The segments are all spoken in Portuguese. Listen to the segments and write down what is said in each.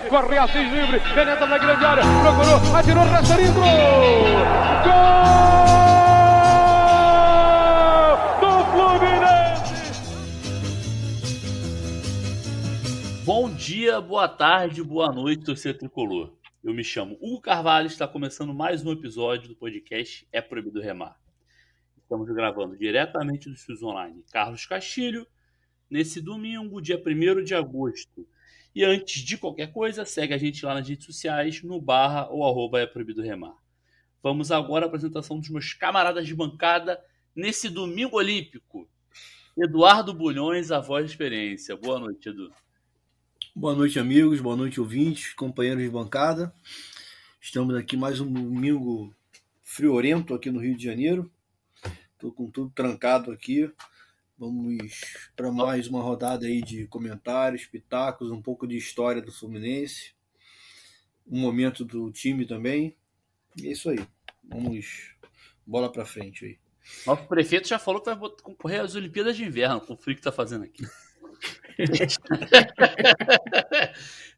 corre Assis livre, penetra na grande área, procurou, atirou, Rasterinho, gol do Fluminense! Bom dia, boa tarde, boa noite, torcedor tricolor. Eu me chamo Hugo Carvalho e está começando mais um episódio do podcast É Proibido Remar. Estamos gravando diretamente do Estúdios Online Carlos Castilho, nesse domingo, dia 1º de agosto. E antes de qualquer coisa, segue a gente lá nas redes sociais, no / ou @ É Proibido Remar. Vamos agora à apresentação dos meus camaradas de bancada nesse domingo olímpico. Eduardo Bulhões, a voz de experiência. Boa noite, Edu. Boa noite, amigos, boa noite, ouvintes, companheiros de bancada. Estamos aqui mais um domingo friorento aqui no Rio de Janeiro. Estou com tudo trancado aqui. Vamos para mais uma rodada aí de comentários, pitacos, um pouco de história do Fluminense, um momento do time também. E é isso aí. Vamos bola para frente aí. Nosso prefeito já falou que vai concorrer às Olimpíadas de Inverno, com o frio que está fazendo aqui.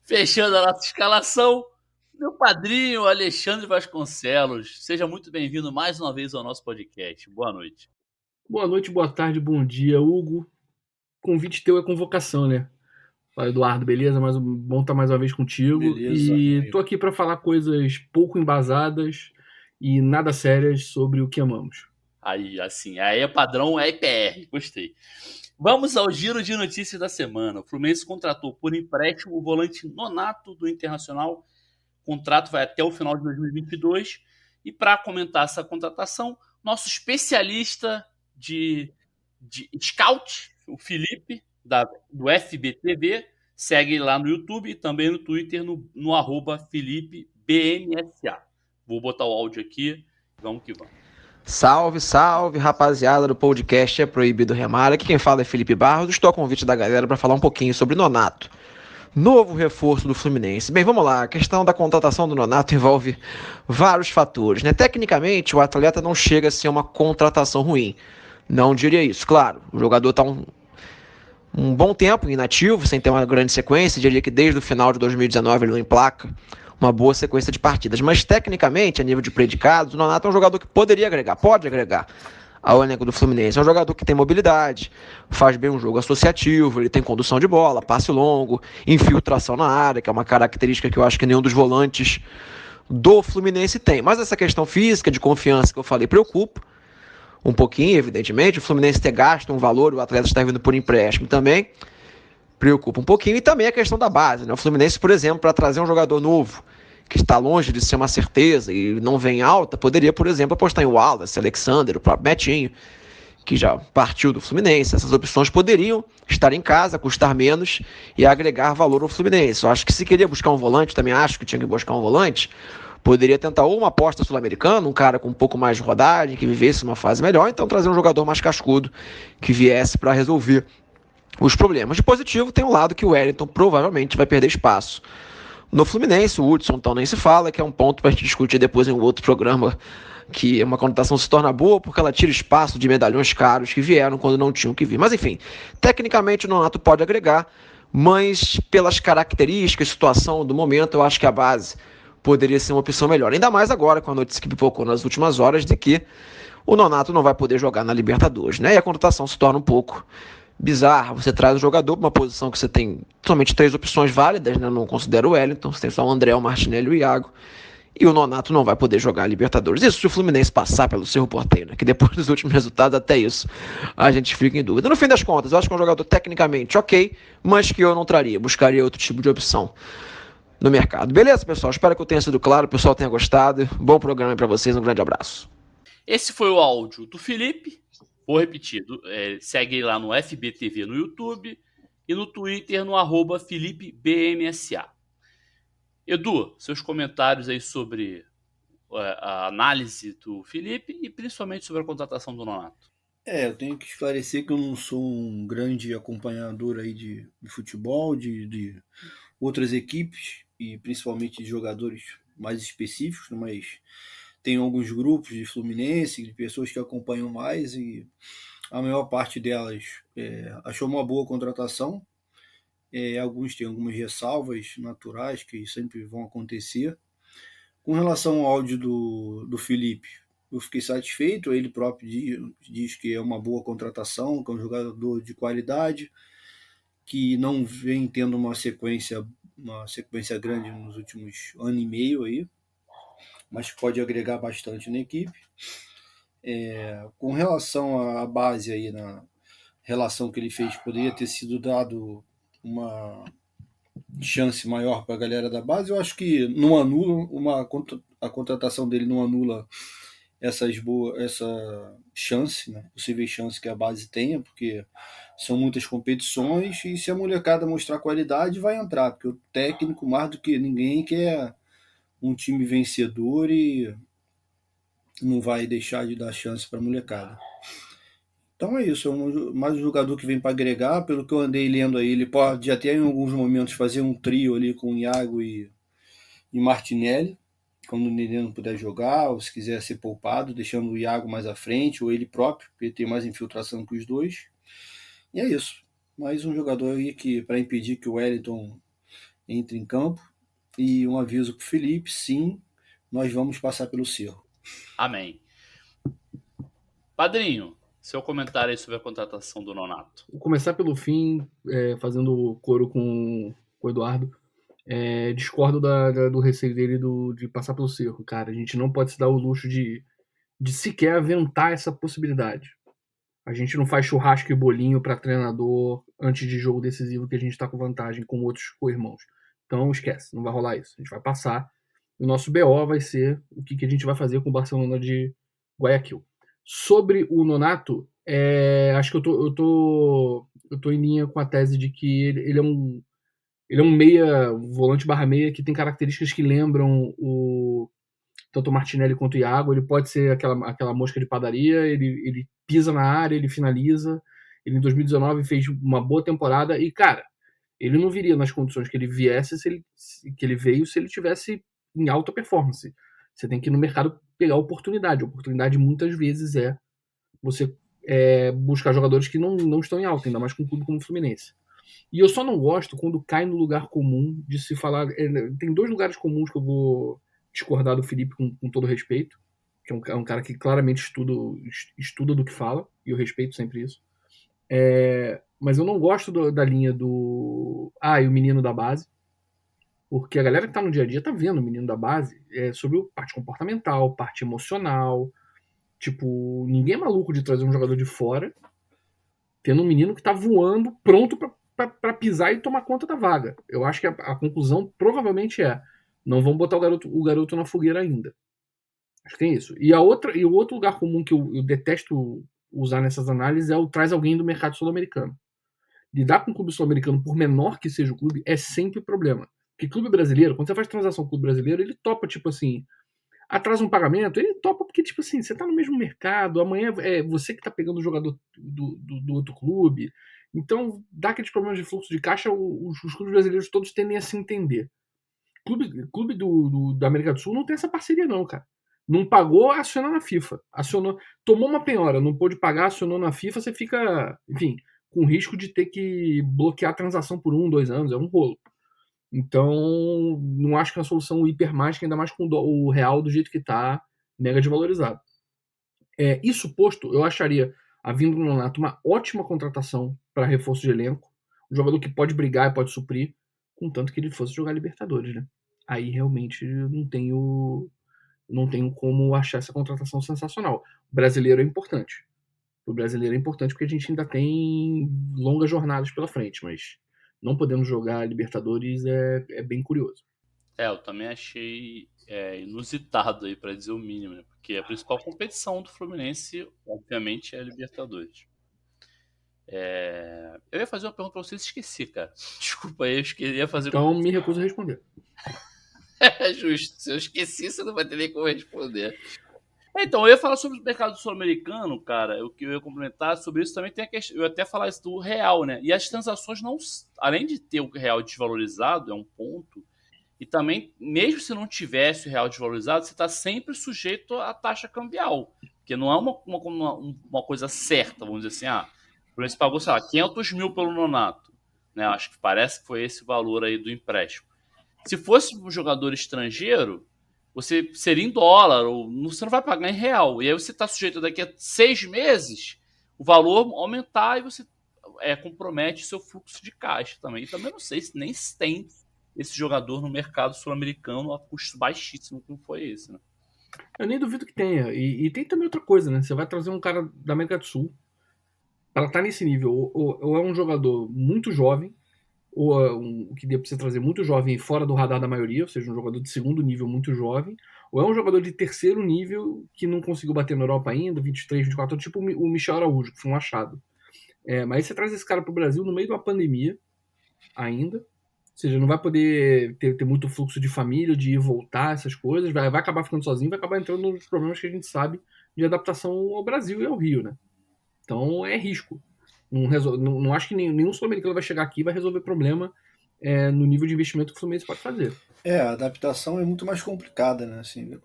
Fechando a nossa escalação, meu padrinho Alexandre Vasconcelos. Seja muito bem-vindo mais uma vez ao nosso podcast. Boa noite. Boa noite, boa tarde, bom dia, Hugo. Convite teu é convocação, né? Fala, Eduardo, beleza? Bom estar mais uma vez contigo. Beleza, e tô aqui para falar coisas pouco embasadas e nada sérias sobre o que amamos. Aí, assim, aí é padrão, é IPR. Gostei. Vamos ao giro de notícias da semana. O Fluminense contratou por empréstimo o volante Nonato do Internacional. O contrato vai até o final de 2022. E para comentar essa contratação, nosso especialista de scout, o Felipe, do FBTV, segue lá no YouTube e também no Twitter, no @ FelipeBMSA. Vou botar o áudio aqui. Vamos que vamos. Salve, salve, rapaziada do podcast É Proibido Remar. Aqui quem fala é Felipe Barros. Estou a convite da galera para falar um pouquinho sobre Nonato, novo reforço do Fluminense. Bem, vamos lá. A questão da contratação do Nonato envolve vários fatores, né? Tecnicamente, o atleta não chega a ser uma contratação ruim. Não diria isso. Claro, o jogador está um bom tempo inativo, sem ter uma grande sequência. Diria que desde o final de 2019 ele não emplaca uma boa sequência de partidas. Mas tecnicamente, a nível de predicados, o Nonato é um jogador que pode agregar ao elenco do Fluminense. É um jogador que tem mobilidade, faz bem um jogo associativo, ele tem condução de bola, passe longo, infiltração na área, que é uma característica que eu acho que nenhum dos volantes do Fluminense tem. Mas essa questão física, de confiança que eu falei, preocupa um pouquinho, evidentemente. O Fluminense ter gasto um valor, o atleta está vindo por empréstimo também, preocupa um pouquinho. E também a questão da base, né? O Fluminense, por exemplo, para trazer um jogador novo, que está longe de ser uma certeza e não vem alta, poderia, por exemplo, apostar em Wallace, Alexander, o próprio Betinho, que já partiu do Fluminense. Essas opções poderiam estar em casa, custar menos e agregar valor ao Fluminense. Eu acho que se queria buscar um volante, também acho que tinha que buscar um volante, poderia tentar ou uma aposta sul-americana, um cara com um pouco mais de rodagem, que vivesse uma fase melhor, então trazer um jogador mais cascudo, que viesse para resolver os problemas. De positivo, tem um lado que o Wellington provavelmente vai perder espaço no Fluminense. O Hudson, então, nem se fala, que é um ponto para a gente discutir depois em um outro programa, que uma contratação se torna boa porque ela tira espaço de medalhões caros que vieram quando não tinham que vir. Mas, enfim, tecnicamente o Nonato pode agregar, mas pelas características, situação do momento, eu acho que a base poderia ser uma opção melhor. Ainda mais agora, com a notícia que pipocou nas últimas horas de que o Nonato não vai poder jogar na Libertadores, né? E a contratação se torna um pouco bizarra. Você traz o jogador para uma posição que você tem somente 3 opções válidas, né? Não considero o Wellington, você tem só o André, o Martinelli e o Iago, e o Nonato não vai poder jogar a Libertadores. Isso se o Fluminense passar pelo Cerro Porteiro, né? Que depois dos últimos resultados, até isso, a gente fica em dúvida. No fim das contas, eu acho que é um jogador tecnicamente ok, mas que eu não traria, buscaria outro tipo de opção no mercado. Beleza, pessoal? Espero que eu tenha sido claro, o pessoal tenha gostado. Bom programa para vocês, um grande abraço. Esse foi o áudio do Felipe. Vou repetir, segue lá no FBTV no YouTube e no Twitter no @ FelipeBMSA. Edu, seus comentários aí sobre a análise do Felipe e principalmente sobre a contratação do Nonato. Eu tenho que esclarecer que eu não sou um grande acompanhador aí de futebol, de outras equipes e principalmente de jogadores mais específicos, mas tem alguns grupos de Fluminense, de pessoas que acompanham mais, e a maior parte delas achou uma boa contratação. Alguns têm algumas ressalvas naturais que sempre vão acontecer. Com relação ao áudio do Felipe, eu fiquei satisfeito. Ele próprio diz que é uma boa contratação, que é um jogador de qualidade, que não vem tendo uma sequência grande nos últimos ano e meio aí, mas pode agregar bastante na equipe. Com relação à base aí, na relação que ele fez, poderia ter sido dado uma chance maior para a galera da base. Eu acho que não anula a contratação dele, não anula essa chance, né, possível chance que a base tenha, porque são muitas competições e se a molecada mostrar qualidade vai entrar, porque o técnico mais do que ninguém quer um time vencedor e não vai deixar de dar chance para a molecada. Então é isso, mais um jogador que vem para agregar. Pelo que eu andei lendo aí, ele pode até em alguns momentos fazer um trio ali com Iago e Martinelli, quando o Nenê não puder jogar, ou se quiser ser poupado, deixando o Iago mais à frente, ou ele próprio, porque ele tem mais infiltração que os dois. E é isso. Mais um jogador aí que para impedir que o Wellington entre em campo. E um aviso para o Felipe, sim, nós vamos passar pelo cerro. Amém. Padrinho, seu comentário aí sobre a contratação do Nonato. Vou começar pelo fim, fazendo coro com o Eduardo. Discordo do receio dele de passar pelo cerco, cara. A gente não pode se dar o luxo de sequer aventar essa possibilidade. A gente não faz churrasco e bolinho para treinador antes de jogo decisivo que a gente está com vantagem com outros co-irmãos. Então esquece, não vai rolar isso. A gente vai passar. O nosso BO vai ser o que a gente vai fazer com o Barcelona de Guayaquil. Sobre o Nonato, acho que eu tô em linha com a tese de que ele é um meia, volante barra meia, que tem características que lembram tanto o Martinelli quanto o Iago. Ele pode ser aquela mosca de padaria, ele pisa na área, ele finaliza. Ele em 2019 fez uma boa temporada e, cara, ele não viria nas condições que ele viesse que ele veio se ele tivesse em alta performance. Você tem que ir no mercado pegar oportunidade. A oportunidade muitas vezes é você buscar jogadores que não estão em alta, ainda mais com um clube como o Fluminense. E eu só não gosto quando cai no lugar comum de se falar. Tem dois lugares comuns que eu vou discordar do Felipe com todo respeito, que é um cara que claramente estuda do que fala, e eu respeito sempre isso. Mas eu não gosto da linha do e o menino da base, porque a galera que tá no dia a dia tá vendo o menino da base sobre parte comportamental, parte emocional. Tipo, ninguém é maluco de trazer um jogador de fora, tendo um menino que tá voando, pronto pra pisar e tomar conta da vaga. Eu acho que a conclusão provavelmente não vão botar o garoto na fogueira ainda. Acho que tem isso. E o outro lugar comum que eu detesto usar nessas análises traz alguém do mercado sul-americano. Lidar com o clube sul-americano, por menor que seja o clube, é sempre problema. Porque clube brasileiro, quando você faz transação com o clube brasileiro, ele topa, tipo assim, atrasa um pagamento, ele topa porque, tipo assim, você tá no mesmo mercado, amanhã é você que tá pegando o jogador do outro clube. Então, dá aqueles problemas de fluxo de caixa, os clubes brasileiros todos tendem a se entender. Clube da América do Sul não tem essa parceria não, cara. Não pagou, aciona na FIFA. Tomou uma penhora, não pôde pagar, acionou na FIFA, você fica, enfim, com risco de ter que bloquear a transação por 1, 2 anos, é um rolo. Então, não acho que é uma solução hiper mágica, ainda mais com o real do jeito que tá, mega desvalorizado. Isso posto, eu acharia a vinda do Nonato uma ótima contratação para reforço de elenco. Um jogador que pode brigar e pode suprir, contanto que ele fosse jogar Libertadores, né? Aí realmente não tenho como achar essa contratação sensacional. O brasileiro é importante. O brasileiro é importante porque a gente ainda tem longas jornadas pela frente, mas não podendo jogar Libertadores é bem curioso. Eu também achei inusitado aí, para dizer o mínimo, né? Porque a principal competição do Fluminense, obviamente, é a Libertadores. Eu ia fazer uma pergunta pra vocês e esqueci, cara. Desculpa aí, eu ia fazer. Então me recuso a responder. É justo. Se eu esqueci, você não vai ter nem como responder. Então, eu ia falar sobre o mercado sul-americano, cara. O que eu ia complementar sobre isso também tem a questão. Eu ia até falar isso do real, né? E as transações não. Além de ter o real desvalorizado, é um ponto. E também, mesmo se não tivesse o real desvalorizado, você está sempre sujeito à taxa cambial. Porque não é uma coisa certa, vamos dizer assim. O Fluminense pagou, sei lá, 500 mil pelo Nonato. né? Acho que parece que foi esse o valor aí do empréstimo. Se fosse um jogador estrangeiro, você seria em dólar, ou você não vai pagar em real. E aí você está sujeito daqui a 6 meses o valor aumentar e você compromete seu fluxo de caixa também. E também não sei se nem se tem esse jogador no mercado sul-americano a custo baixíssimo como foi esse, né? Eu nem duvido que tenha. E tem também outra coisa, né? Você vai trazer um cara da América do Sul para estar nesse nível. Ou é um jogador muito jovem, ou é um que dê para você trazer muito jovem e fora do radar da maioria, ou seja, um jogador de segundo nível muito jovem, ou é um jogador de terceiro nível que não conseguiu bater na Europa ainda, 23, 24, tipo o Michel Araújo, que foi um achado. Mas aí você traz esse cara para o Brasil no meio de uma pandemia ainda, ou seja, não vai poder ter muito fluxo de família, de ir e voltar, essas coisas, vai acabar ficando sozinho, vai acabar entrando nos problemas que a gente sabe de adaptação ao Brasil e ao Rio, né? Então é risco. Não acho que nenhum sul-americano vai chegar aqui e vai resolver problema no nível de investimento que o Fluminense pode fazer. A adaptação é muito mais complicada, né? Assim,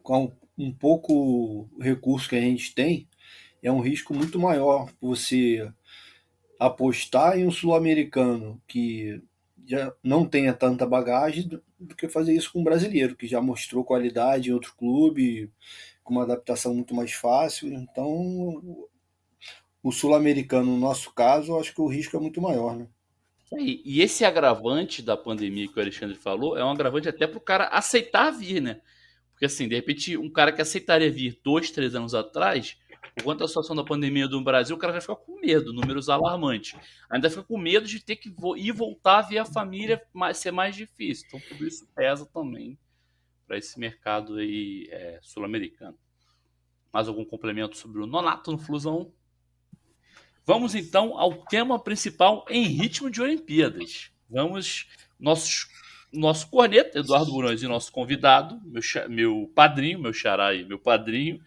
com um pouco recurso que a gente tem, é um risco muito maior você apostar em um sul-americano que já não tenha tanta bagagem do que fazer isso com um brasileiro, que já mostrou qualidade em outro clube, com uma adaptação muito mais fácil. Então, o sul-americano, no nosso caso, eu acho que o risco é muito maior, né? E esse agravante da pandemia que o Alexandre falou é um agravante até para o cara aceitar vir, né? Porque, assim, de repente, um cara que aceitaria vir 2, 3 anos atrás, por conta da situação da pandemia do Brasil, o cara já fica com medo, números alarmantes. Ainda fica com medo de ter que ir voltar a ver a família ser mais difícil. Então, tudo isso pesa também para esse mercado aí sul-americano. Mais algum complemento sobre o Nonato no Flusão? Vamos então ao tema principal em ritmo de Olimpíadas. Nosso corneta, Eduardo Bulhões, e nosso convidado, meu padrinho, meu xará e meu padrinho,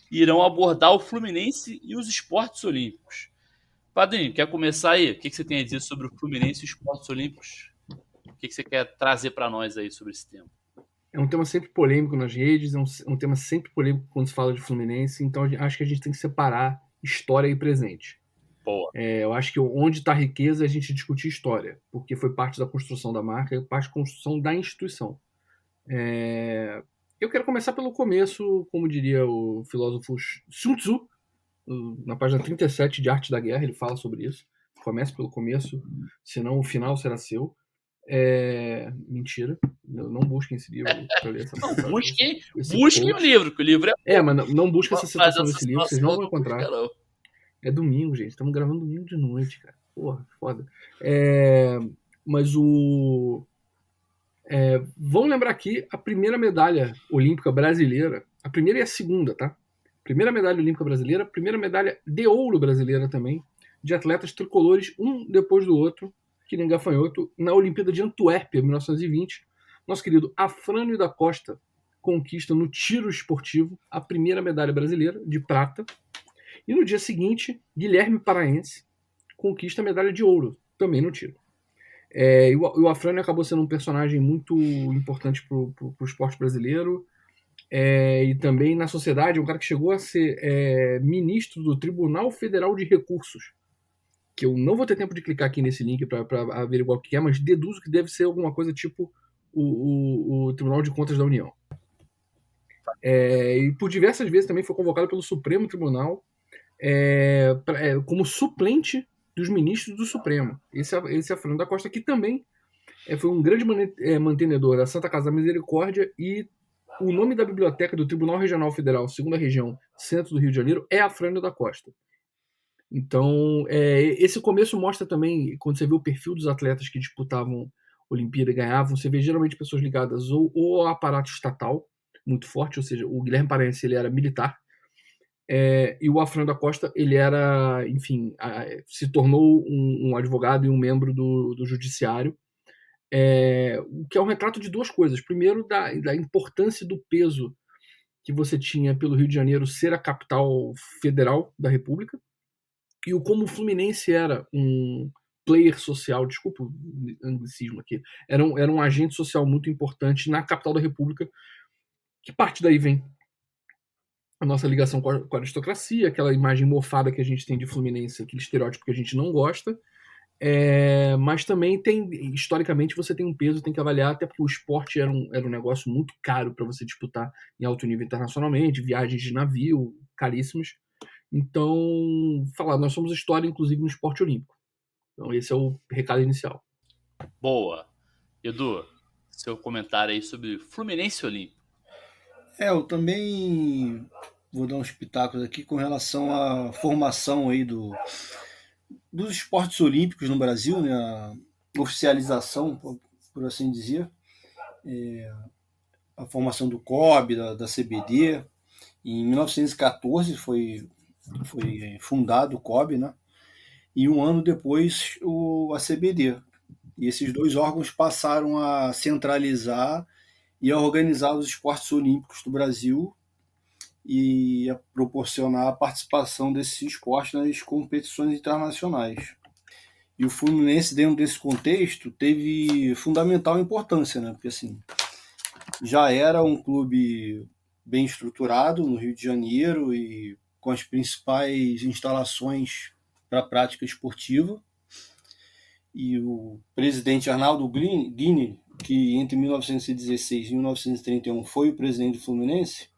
irão abordar o Fluminense e os esportes olímpicos. Padrinho, quer começar aí? O que você tem a dizer sobre o Fluminense e os esportes olímpicos? O que você quer trazer para nós aí sobre esse tema? É um tema sempre polêmico nas redes, é um tema sempre polêmico quando se fala de Fluminense, então acho que a gente tem que separar história e presente. Boa. Eu acho que onde está a riqueza é a gente discutir história, porque foi parte da construção da marca, parte da construção da instituição. Eu quero começar pelo começo, como diria o filósofo Sun Tzu, na página 37 de Arte da Guerra, ele fala sobre isso. Comece pelo começo, senão o final será seu. Mentira, não busquem esse livro para ler essa Não, busquem o livro, que o livro é... mas não busquem essa citação desse livro, vocês não vão encontrar. Não. É domingo, gente. Estamos gravando domingo de noite, cara. Porra, foda. Mas vamos lembrar aqui a primeira medalha olímpica brasileira. A primeira e a segunda, tá? Primeira medalha olímpica brasileira, primeira medalha de ouro brasileira também, de atletas tricolores, um depois do outro, que nem gafanhoto, na Olimpíada de Antuérpia, 1920. Nosso querido Afrânio da Costa conquista no tiro esportivo a primeira medalha brasileira, de prata. E no dia seguinte, Guilherme Paraense conquista a medalha de ouro, também no tiro. E o Afrânio acabou sendo um personagem muito importante para o esporte brasileiro e também na sociedade, um cara que chegou a ser ministro do Tribunal Federal de Recursos, que eu não vou ter tempo de clicar aqui nesse link para averiguar o que é, mas deduzo que deve ser alguma coisa tipo o Tribunal de Contas da União. E por diversas vezes também foi convocado pelo Supremo Tribunal como suplente dos ministros do Supremo. Esse é Afrânio da Costa, que também foi um grande mantenedor da Santa Casa da Misericórdia, e o nome da biblioteca do Tribunal Regional Federal, segunda região, centro do Rio de Janeiro, é Afrânio da Costa. Então, esse começo mostra também, quando você vê o perfil dos atletas que disputavam Olimpíada e ganhavam, você vê geralmente pessoas ligadas ou ao aparato estatal, muito forte, ou seja, o Guilherme Paraense ele era militar, e o Afrânio da Costa ele era, enfim, se tornou um advogado e um membro do judiciário, o que é um retrato de duas coisas. Primeiro, da importância do peso que você tinha pelo Rio de Janeiro ser a capital federal da República, e como o Fluminense era um player social, desculpa o anglicismo aqui, era um agente social muito importante na capital da República, que parte daí vem a nossa ligação com a aristocracia, aquela imagem mofada que a gente tem de Fluminense, aquele estereótipo que a gente não gosta, Mas também historicamente, você tem um peso, tem que avaliar, até porque o esporte era um negócio muito caro para você disputar em alto nível internacionalmente, viagens de navio caríssimas. Então, nós somos história, inclusive, no esporte olímpico. Então, esse é o recado inicial. Boa. Edu, seu comentário aí sobre Fluminense Olímpico. Eu também vou dar uns pitacos aqui com relação à formação aí dos esportes olímpicos no Brasil, né? A oficialização, por assim dizer, a formação do COB, da CBD. Em 1914 foi fundado o COB, né? E um ano depois a CBD. E esses dois órgãos passaram a centralizar e a organizar os esportes olímpicos do Brasil e a proporcionar a participação desses esportes nas competições internacionais. E o Fluminense, dentro desse contexto, teve fundamental importância, né? Porque assim, já era um clube bem estruturado no Rio de Janeiro e com as principais instalações para a prática esportiva. E o presidente Arnaldo Guini, que entre 1916 e 1931 foi o presidente do Fluminense,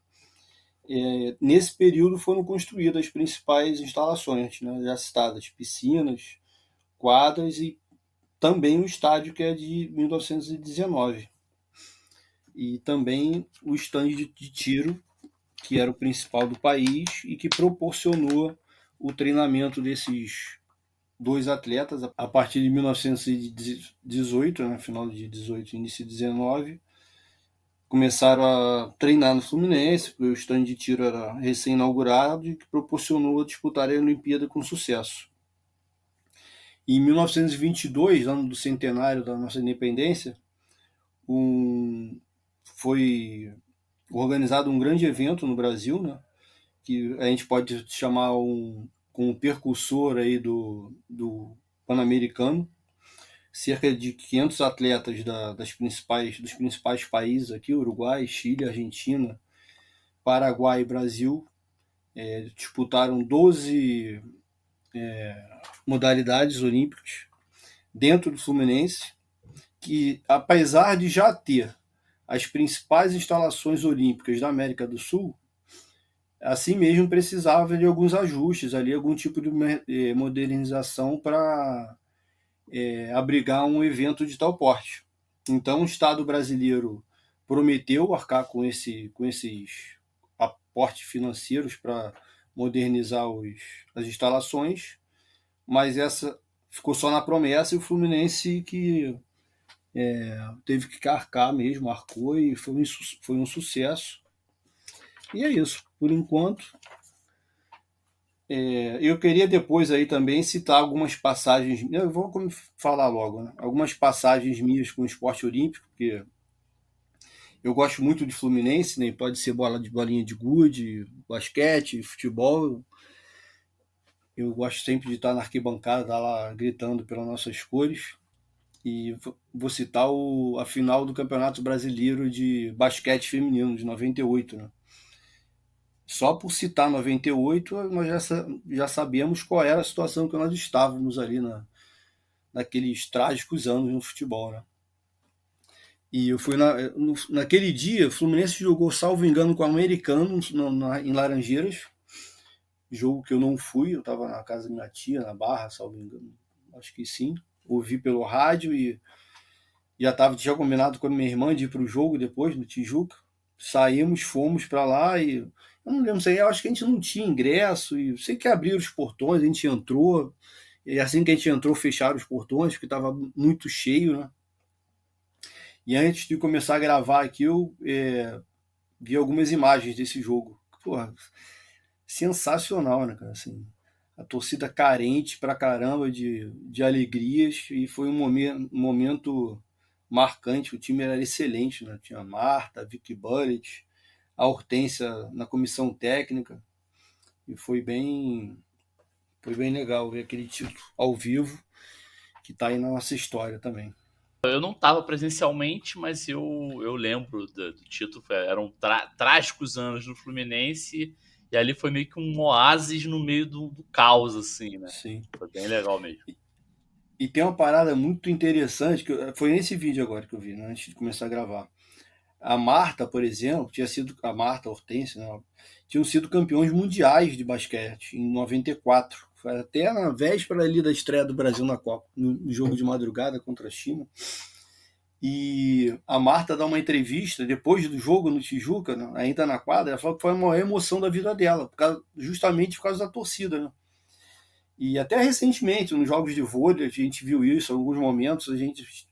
nesse período foram construídas as principais instalações, né, já citadas, piscinas, quadras e também o estádio, que é de 1919. E também o estande de tiro, que era o principal do país e que proporcionou o treinamento desses dois atletas a partir de 1918, né, final de 18 início de 19, começaram a treinar no Fluminense, porque o stand de tiro era recém-inaugurado e que proporcionou a disputar a Olimpíada com sucesso. E em 1922, ano do centenário da nossa independência, foi organizado um grande evento no Brasil, né, que a gente pode chamar como percursor aí do Pan-Americano. Cerca de 500 atletas dos principais países aqui, Uruguai, Chile, Argentina, Paraguai e Brasil, disputaram 12 modalidades olímpicas dentro do Fluminense, que apesar de já ter as principais instalações olímpicas da América do Sul, assim mesmo precisava de alguns ajustes ali, algum tipo de modernização para abrigar um evento de tal porte. Então o Estado brasileiro prometeu arcar com esses aportes financeiros para modernizar as instalações, mas essa ficou só na promessa e o Fluminense que teve que arcar mesmo, arcou e foi um sucesso. E é isso, por enquanto. Eu queria depois aí também citar algumas passagens, eu vou falar logo, né? Algumas passagens minhas com o esporte olímpico, porque eu gosto muito de Fluminense, né? Pode ser bolinha de gude, basquete, futebol. Eu gosto sempre de estar na arquibancada, lá gritando pelas nossas cores. E vou citar a final do Campeonato Brasileiro de Basquete Feminino, de 98, né? Só por citar 98, nós já sabemos qual era a situação que nós estávamos ali naqueles trágicos anos no futebol, né? E eu fui naquele dia, o Fluminense jogou, salvo engano, com o Americano em Laranjeiras, jogo que eu não fui, eu estava na casa da minha tia, na Barra, salvo engano, acho que sim, ouvi pelo rádio e já tinha combinado com a minha irmã de ir para o jogo depois, no Tijuca. Saímos, fomos para lá e eu não lembro, eu acho que a gente não tinha ingresso e sei que abriram os portões, a gente entrou e assim que a gente entrou fecharam os portões porque estava muito cheio, né? E antes de começar a gravar aqui eu vi algumas imagens desse jogo. Porra, sensacional, né, cara? Assim, a torcida carente pra caramba de alegrias e foi um momento marcante. O time era excelente, né? Tinha a Marta, a Vicky Bullet, a Hortência na comissão técnica e foi bem legal ver aquele título ao vivo que está aí na nossa história também. Eu não estava presencialmente, mas eu lembro do título. Eram trágicos anos no Fluminense e ali foi meio que um oásis no meio do caos, assim, né? Sim. Foi bem legal mesmo. E tem uma parada muito interessante, foi nesse vídeo agora que eu vi, né, antes de começar a gravar. A Marta, por exemplo, a Marta, a Hortência, né, tinham sido campeões mundiais de basquete em 94. Foi até na véspera ali da estreia do Brasil na Copa, no jogo de madrugada contra a China. E a Marta dá uma entrevista depois do jogo no Tijuca, né, ainda na quadra, ela falou que foi a maior emoção da vida dela, justamente por causa da torcida, né? E até recentemente, nos jogos de vôlei, a gente viu isso, em alguns momentos, a gente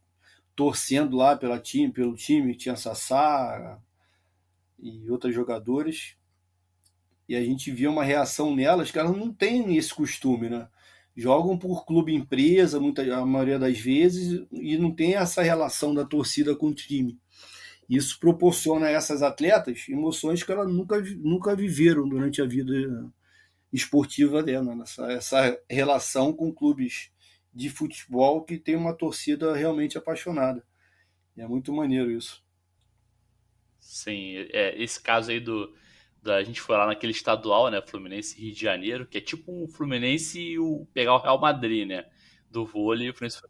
torcendo lá pelo time que tinha Sassá e outras jogadoras, e a gente via uma reação nelas que elas não têm esse costume, né? Jogam por clube empresa, a maioria das vezes, e não tem essa relação da torcida com o time. Isso proporciona a essas atletas emoções que elas nunca viveram durante a vida esportiva dela, né? Essa relação com clubes de futebol que tem uma torcida realmente apaixonada. E é muito maneiro isso. Sim, esse caso aí a gente foi lá naquele estadual, né, Fluminense Rio de Janeiro, que é tipo um Fluminense e pegar o Real Madrid, né, do vôlei, o Fluminense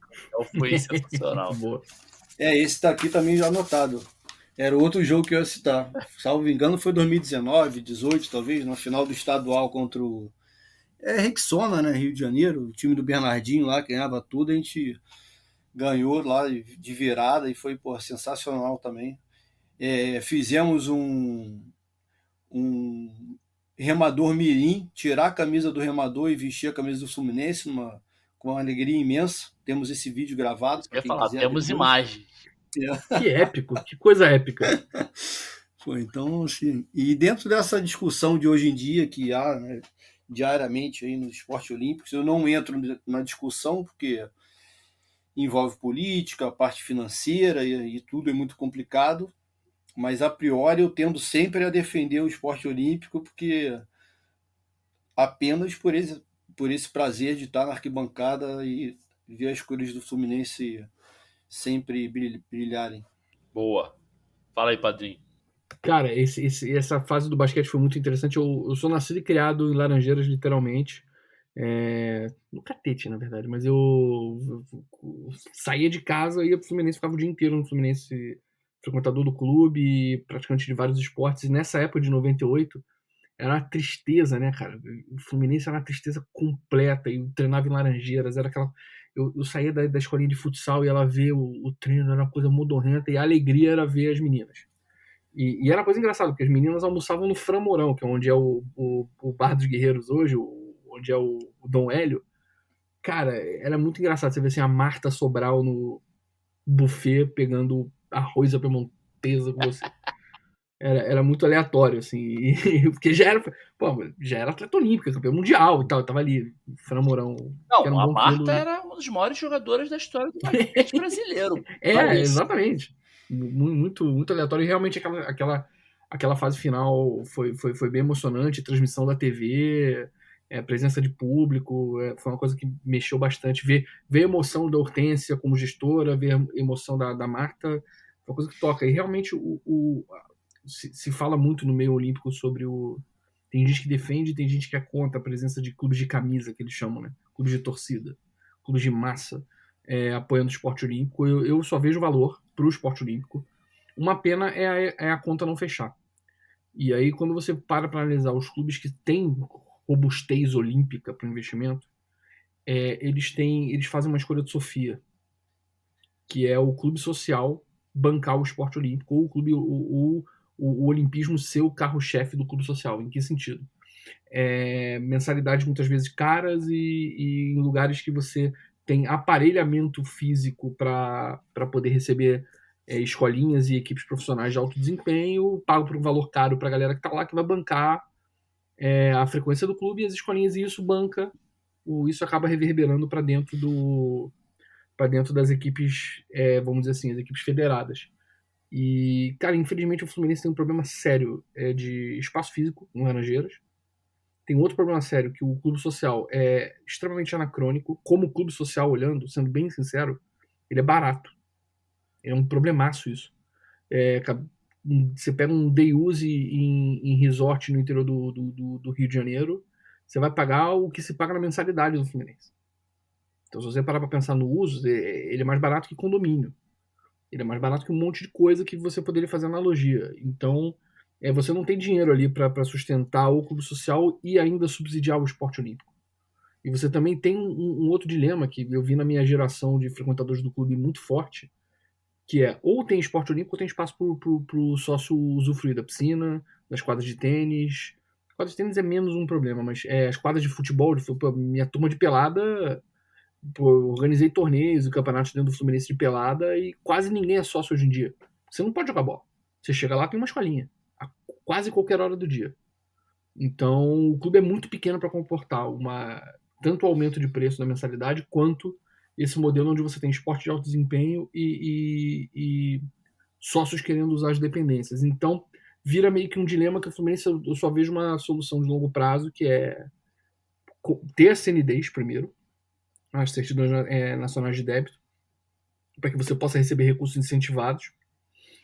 foi sensacional. Boa. Esse daqui também já anotado. Era outro jogo que eu ia citar. Salvo engano, foi 2019, 18 talvez, na final do estadual contra o Rexona, né, Rio de Janeiro, o time do Bernardinho lá, que ganhava tudo, a gente ganhou lá de virada e foi sensacional também. Fizemos um remador mirim, tirar a camisa do remador e vestir a camisa do Fluminense com uma alegria imensa. Temos esse vídeo gravado. Quer falar, temos imagens. Que épico, que coisa épica. Então, assim, e dentro dessa discussão de hoje em dia que há, né, diariamente aí nos esportes olímpicos, eu não entro na discussão porque envolve política, a parte financeira e tudo é muito complicado, mas a priori eu tendo sempre a defender o esporte olímpico porque apenas por esse prazer de estar na arquibancada e ver as cores do Fluminense sempre brilharem. Boa. Fala aí, Padrinho. Cara, essa fase do basquete foi muito interessante. Eu sou nascido e criado em Laranjeiras, literalmente. No Catete, na verdade. Mas eu saía de casa e ia pro Fluminense, ficava o dia inteiro no Fluminense, frequentador do clube, praticante de vários esportes. E nessa época de 98, era uma tristeza, né, cara? O Fluminense era uma tristeza completa. E eu treinava em Laranjeiras, era aquela... Eu saía da escolinha de futsal e ia lá ver o treino, era uma coisa modorrenta. E a alegria era ver as meninas. E era uma coisa engraçada, porque as meninas almoçavam no Framorão, que é onde é o Bar dos Guerreiros hoje, onde é o Dom Hélio. Cara, era muito engraçado você ver assim, a Marta Sobral no buffet pegando arroz à piemontesa com você. Era muito aleatório, assim, porque já era atleta olímpica, campeão mundial e tal, eu tava ali, Framorão. Não, a Marta era uma das maiores jogadoras da história do basquete brasileiro. Exatamente. Muito, muito aleatório. E realmente aquela fase final foi bem emocionante. Transmissão da TV, presença de público, foi uma coisa que mexeu bastante. Ver a emoção da Hortência como gestora, ver a emoção da Marta, foi uma coisa que toca. E realmente se fala muito no meio olímpico sobre tem gente que defende e tem gente que é contra a presença de clubes de camisa, que eles chamam, né? Clubes de torcida, clubes de massa, apoiando o esporte olímpico. Eu só vejo valor para o esporte olímpico. Uma pena é a conta não fechar. E aí, quando você para analisar os clubes que têm robustez olímpica para o investimento, eles fazem uma escolha de Sofia, que é o clube social bancar o esporte olímpico, ou o clube, o olimpismo ser o carro-chefe do clube social. Em que sentido? Mensalidades muitas vezes caras e em lugares que você tem aparelhamento físico para poder receber escolinhas e equipes profissionais de alto desempenho, pago por um valor caro para a galera que está lá, que vai bancar a frequência do clube e as escolinhas, e isso acaba reverberando para dentro das equipes, vamos dizer assim, as equipes federadas. E, cara, infelizmente o Fluminense tem um problema sério de espaço físico no Laranjeiras. Tem outro problema sério, que o clube social é extremamente anacrônico. Como clube social, olhando, sendo bem sincero, ele é barato. É um problemaço isso. Você pega um day use em resort no interior do Rio de Janeiro, você vai pagar o que se paga na mensalidade do Fluminense. Então, se você parar para pensar no uso, ele é mais barato que condomínio. Ele é mais barato que um monte de coisa que você poderia fazer analogia. Então, você não tem dinheiro ali para sustentar o clube social e ainda subsidiar o esporte olímpico. E você também tem um outro dilema que eu vi na minha geração de frequentadores do clube muito forte, que é ou tem esporte olímpico ou tem espaço para o sócio usufruir da piscina, das quadras de tênis. Quadras de tênis é menos um problema, mas as quadras de futebol, minha turma de pelada, eu organizei torneios e campeonatos dentro do Fluminense de pelada e quase ninguém é sócio hoje em dia. Você não pode jogar bola. Você chega lá, tem uma escolinha, a quase qualquer hora do dia. Então, o clube é muito pequeno para comportar tanto o aumento de preço da mensalidade, quanto esse modelo onde você tem esporte de alto desempenho e sócios querendo usar as dependências. Então, vira meio que um dilema que o Fluminense, eu só vejo uma solução de longo prazo, que é ter a CNDs primeiro, as certidões nacionais de débito, para que você possa receber recursos incentivados.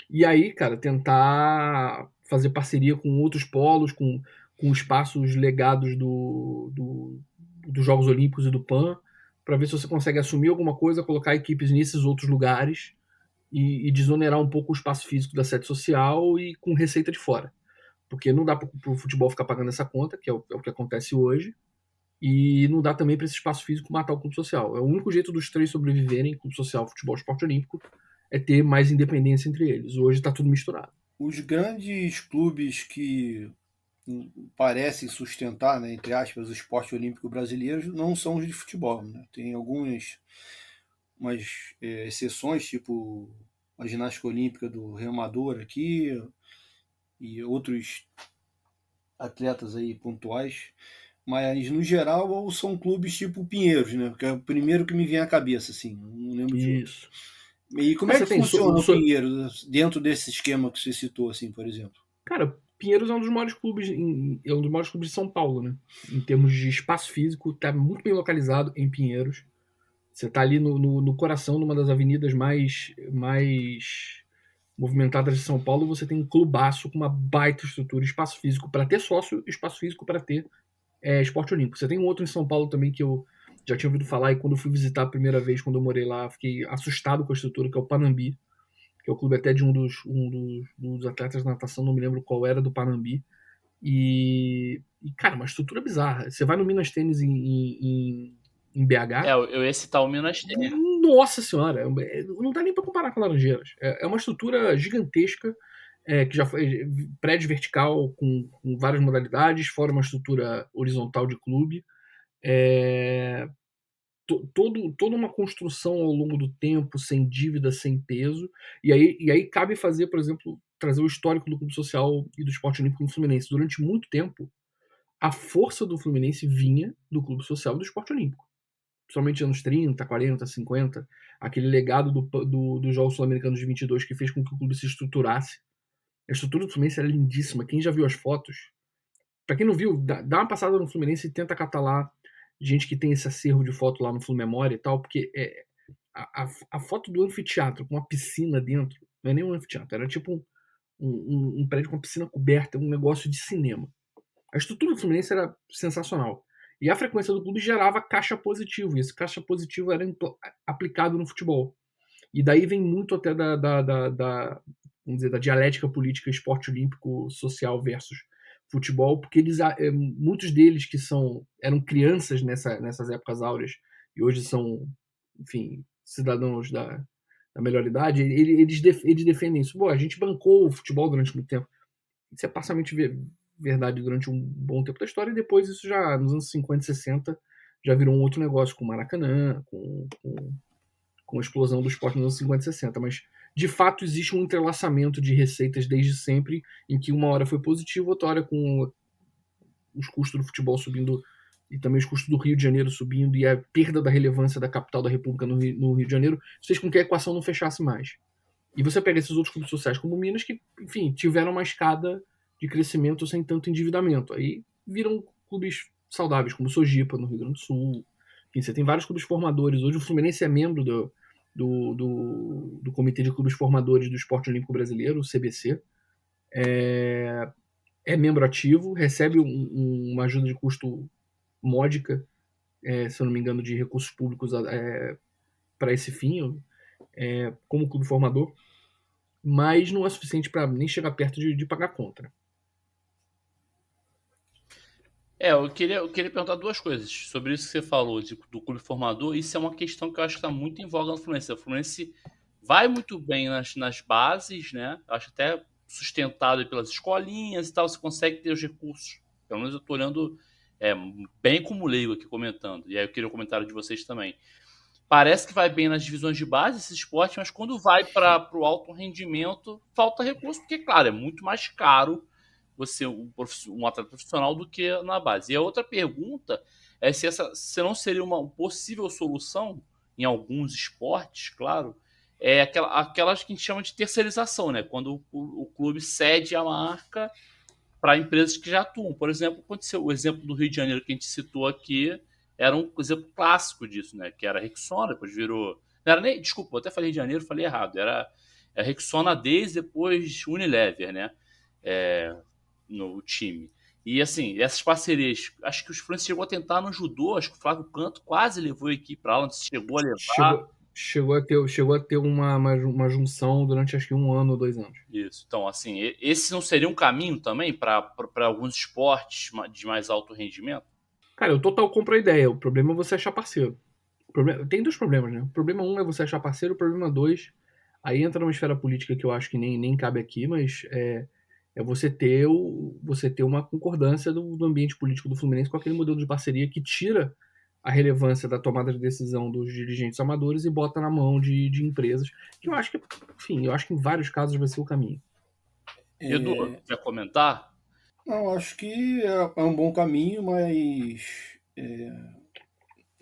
E aí, cara, tentar fazer parceria com outros polos, com espaços legados dos Jogos Olímpicos e do PAN, para ver se você consegue assumir alguma coisa, colocar equipes nesses outros lugares e desonerar um pouco o espaço físico da sede social e com receita de fora. Porque não dá para o futebol ficar pagando essa conta, que é o que acontece hoje, e não dá também para esse espaço físico matar o clube social. É o único jeito dos três sobreviverem, clube social, futebol e esporte olímpico, é ter mais independência entre eles. Hoje está tudo misturado. Os grandes clubes que parecem sustentar, né, entre aspas, o esporte olímpico brasileiro não são os de futebol. Né? Tem algumas exceções, tipo a ginástica olímpica do Remador aqui e outros atletas aí pontuais, mas no geral são clubes tipo Pinheiros, né? Porque é o primeiro que me vem à cabeça, assim, não lembro de outro. Isso. E como é que funciona o Pinheiros dentro desse esquema que você citou, assim, por exemplo? Cara, Pinheiros é um dos maiores clubes, de São Paulo, né? Em termos de espaço físico, tá muito bem localizado em Pinheiros. Você tá ali no coração, numa das avenidas mais movimentadas de São Paulo, você tem um clubaço com uma baita estrutura, espaço físico para ter sócio, espaço físico para ter esporte olímpico. Você tem um outro em São Paulo também que eu já tinha ouvido falar, e quando eu fui visitar a primeira vez, quando eu morei lá, fiquei assustado com a estrutura, que é o Panambi, que é o clube até de um dos atletas de natação, não me lembro qual era, do Panambi. E cara, uma estrutura bizarra. Você vai no Minas Tênis em BH. Eu ia citar o Minas Tênis. Nossa senhora, não dá nem para comparar com Laranjeiras. É uma estrutura gigantesca, que já foi prédio vertical com várias modalidades, fora uma estrutura horizontal de clube. Toda uma construção ao longo do tempo, sem dívida, sem peso. E aí cabe fazer, por exemplo, trazer o histórico do clube social e do esporte olímpico no Fluminense. Durante muito tempo, a força do Fluminense vinha do clube social e do esporte olímpico. Principalmente anos 30, 40, 50, aquele legado dos Jogos Sul-Americanos de 22 que fez com que o clube se estruturasse. A estrutura do Fluminense é lindíssima. Quem já viu as fotos, para quem não viu, dá uma passada no Fluminense e tenta catar lá gente que tem esse acervo de foto lá no Flumemória e tal, porque a foto do anfiteatro com uma piscina dentro, não é nem um anfiteatro, era tipo um prédio com uma piscina coberta, um negócio de cinema. A estrutura do Fluminense era sensacional. E a frequência do clube gerava caixa positivo, e esse caixa positivo era aplicado no futebol. E daí vem muito até vamos dizer, da dialética política esporte olímpico social versus futebol, porque muitos deles que eram crianças nessas épocas áureas e hoje são, enfim, cidadãos da melhor idade, eles defendem isso. Bom, a gente bancou o futebol durante muito tempo. Isso é parcialmente verdade durante um bom tempo da história, e depois isso já, nos anos 50 e 60, já virou um outro negócio, com o Maracanã, com a explosão do esporte nos anos 50 e 60. Mas, de fato, existe um entrelaçamento de receitas desde sempre, em que uma hora foi positivo, outra hora com os custos do futebol subindo e também os custos do Rio de Janeiro subindo e a perda da relevância da capital da República no Rio de Janeiro fez com que a equação não fechasse mais. E você pega esses outros clubes sociais como Minas, que, enfim, tiveram uma escada de crescimento sem tanto endividamento. Aí viram clubes saudáveis, como o Sojipa, no Rio Grande do Sul. Enfim, você tem vários clubes formadores. Hoje o Fluminense é membro do Comitê de Clubes Formadores do Esporte Olímpico Brasileiro, o CBC. É membro ativo, recebe uma ajuda de custo módica se eu não me engano, de recursos públicos para esse fim, como clube formador, mas não é suficiente para nem chegar perto de pagar a conta. Eu queria perguntar duas coisas sobre isso que você falou do clube formador. Isso é uma questão que eu acho que está muito em voga no Fluminense. O Fluminense vai muito bem nas bases, né? Eu acho até sustentado pelas escolinhas e tal. Você consegue ter os recursos. Pelo menos eu estou olhando bem como leigo aqui comentando. E aí eu queria o comentário de vocês também. Parece que vai bem nas divisões de base esse esporte, mas quando vai para o alto rendimento, falta recurso, porque, claro, é muito mais caro você um atleta profissional do que na base. E a outra pergunta é se não seria uma possível solução em alguns esportes, claro, aquelas que a gente chama de terceirização, né? Quando o clube cede a marca para empresas que já atuam. Por exemplo, aconteceu o exemplo do Rio de Janeiro que a gente citou aqui, era um exemplo clássico disso, né? Que era a Rexona, depois virou. Não era nem. Desculpa, eu até falei Rio de Janeiro, falei errado. Era a Rexona desde depois Unilever, né? No time. E assim, essas parcerias, acho que os Fluminense chegou a tentar no judô, acho que o Flávio Canto quase levou a equipe para lá, não chegou a levar. Chegou a ter uma junção durante acho que 1 ano ou 2 anos. Isso. Então, assim, esse não seria um caminho também para alguns esportes de mais alto rendimento? Cara, eu total compro a ideia. O problema é você achar parceiro. Tem 2 problemas, né? O problema 1 é você achar parceiro, o problema 2, aí entra numa esfera política que eu acho que nem cabe aqui, mas é você ter uma concordância do ambiente político do Fluminense com aquele modelo de parceria que tira a relevância da tomada de decisão dos dirigentes amadores e bota na mão de empresas, que eu acho que, enfim, eu acho que em vários casos vai ser o caminho. Edu, quer comentar? Não, acho que é um bom caminho, mas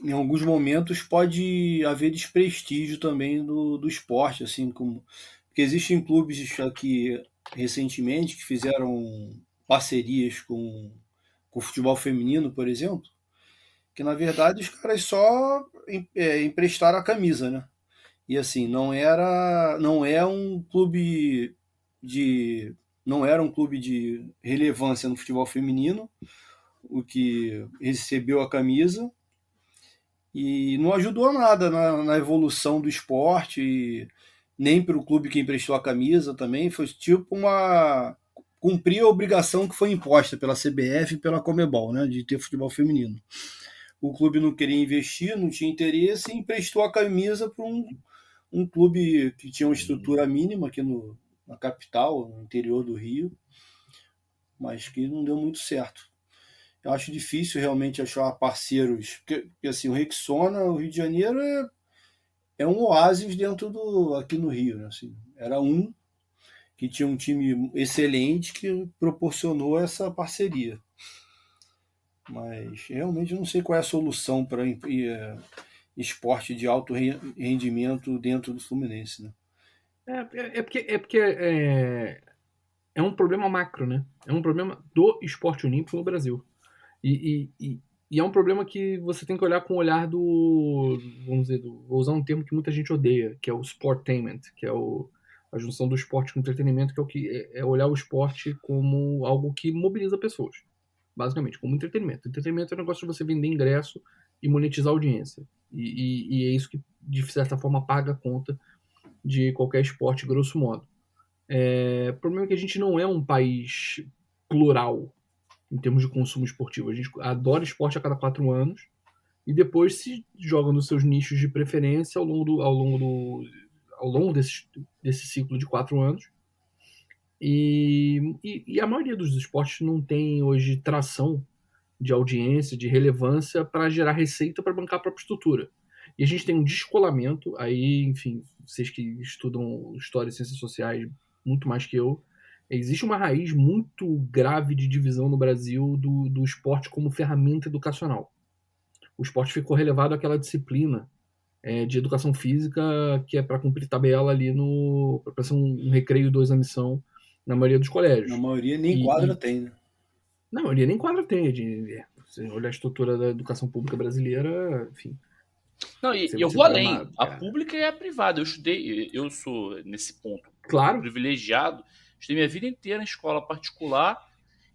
em alguns momentos pode haver desprestígio também do esporte, assim como porque existem clubes aqui recentemente que fizeram parcerias com o futebol feminino, por exemplo, que na verdade os caras só emprestaram a camisa, né? E assim, não é um clube de não era um clube de relevância no futebol feminino, o que recebeu a camisa e não ajudou nada na evolução do esporte, nem para o clube que emprestou a camisa também, foi tipo cumprir a obrigação que foi imposta pela CBF e pela Comebol, né, de ter futebol feminino. O clube não queria investir, não tinha interesse e emprestou a camisa para um clube que tinha uma estrutura mínima aqui na capital, no interior do Rio, mas que não deu muito certo. Eu acho difícil realmente achar parceiros, porque assim, o Rexona, o Rio de Janeiro é um oásis aqui no Rio, né? Assim, era que tinha um time excelente que proporcionou essa parceria. Mas realmente eu não sei qual é a solução para esporte de alto rendimento dentro do Fluminense, né? Porque é um problema macro, né? É um problema do esporte olímpico no Brasil. E é um problema que você tem que olhar com o olhar vamos dizer, vou usar um termo que muita gente odeia, que é o sportainment, que é a junção do esporte com o entretenimento, que é olhar o esporte como algo que mobiliza pessoas, basicamente, como entretenimento. Entretenimento é um negócio de você vender ingresso e monetizar a audiência. E é isso que, de certa forma, paga a conta de qualquer esporte, grosso modo. O problema é que a gente não é um país plural em termos de consumo esportivo. A gente adora esporte a cada 4 anos e depois se joga nos seus nichos de preferência ao longo desse ciclo de 4 anos. E a maioria dos esportes não tem hoje tração de audiência, de relevância para gerar receita para bancar a própria estrutura. E a gente tem um descolamento, aí, enfim, vocês que estudam história e ciências sociais muito mais que eu, existe uma raiz muito grave de divisão no Brasil do esporte como ferramenta educacional. O esporte ficou relevado àquela disciplina de educação física que é para cumprir tabela ali para ser um recreio 2 na missão na maioria dos colégios. Na maioria nem quadra tem, né? Na maioria nem quadra tem. Você olha a estrutura da educação pública brasileira, enfim. Não, e eu vou além. A pública e a privada. Eu sou, nesse ponto, claro, privilegiado. Estudei minha vida inteira em escola particular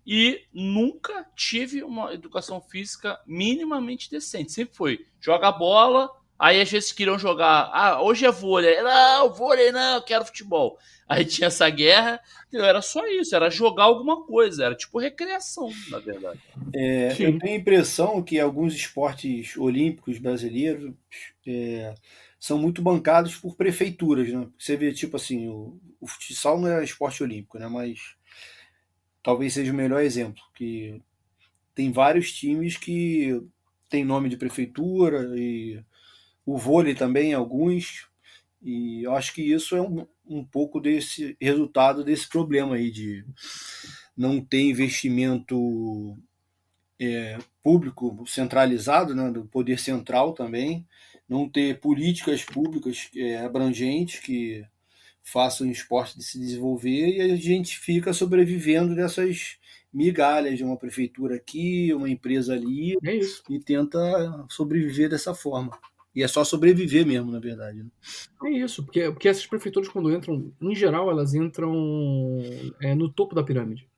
e nunca tive uma educação física minimamente decente. Sempre foi jogar bola, aí às vezes queriam jogar, hoje é vôlei, não, vôlei não, eu quero futebol. Aí tinha essa guerra, era só isso, era jogar alguma coisa, era tipo recreação, na verdade. Eu tenho a impressão que alguns esportes olímpicos brasileiros são muito bancados por prefeituras, né? Você vê, tipo assim, o futsal não é esporte olímpico, né? Mas talvez seja o melhor exemplo, que tem vários times que tem nome de prefeitura, e o vôlei também, alguns, e eu acho que isso é um pouco desse resultado desse problema aí de não ter investimento público centralizado, né, do poder central também, não ter políticas públicas abrangentes que façam o esporte de se desenvolver, e a gente fica sobrevivendo dessas migalhas de uma prefeitura aqui, uma empresa ali, É isso. e tenta sobreviver dessa forma. E é só sobreviver mesmo, na verdade. Né? É isso, porque essas prefeituras, quando entram, em geral, elas entram no topo da pirâmide,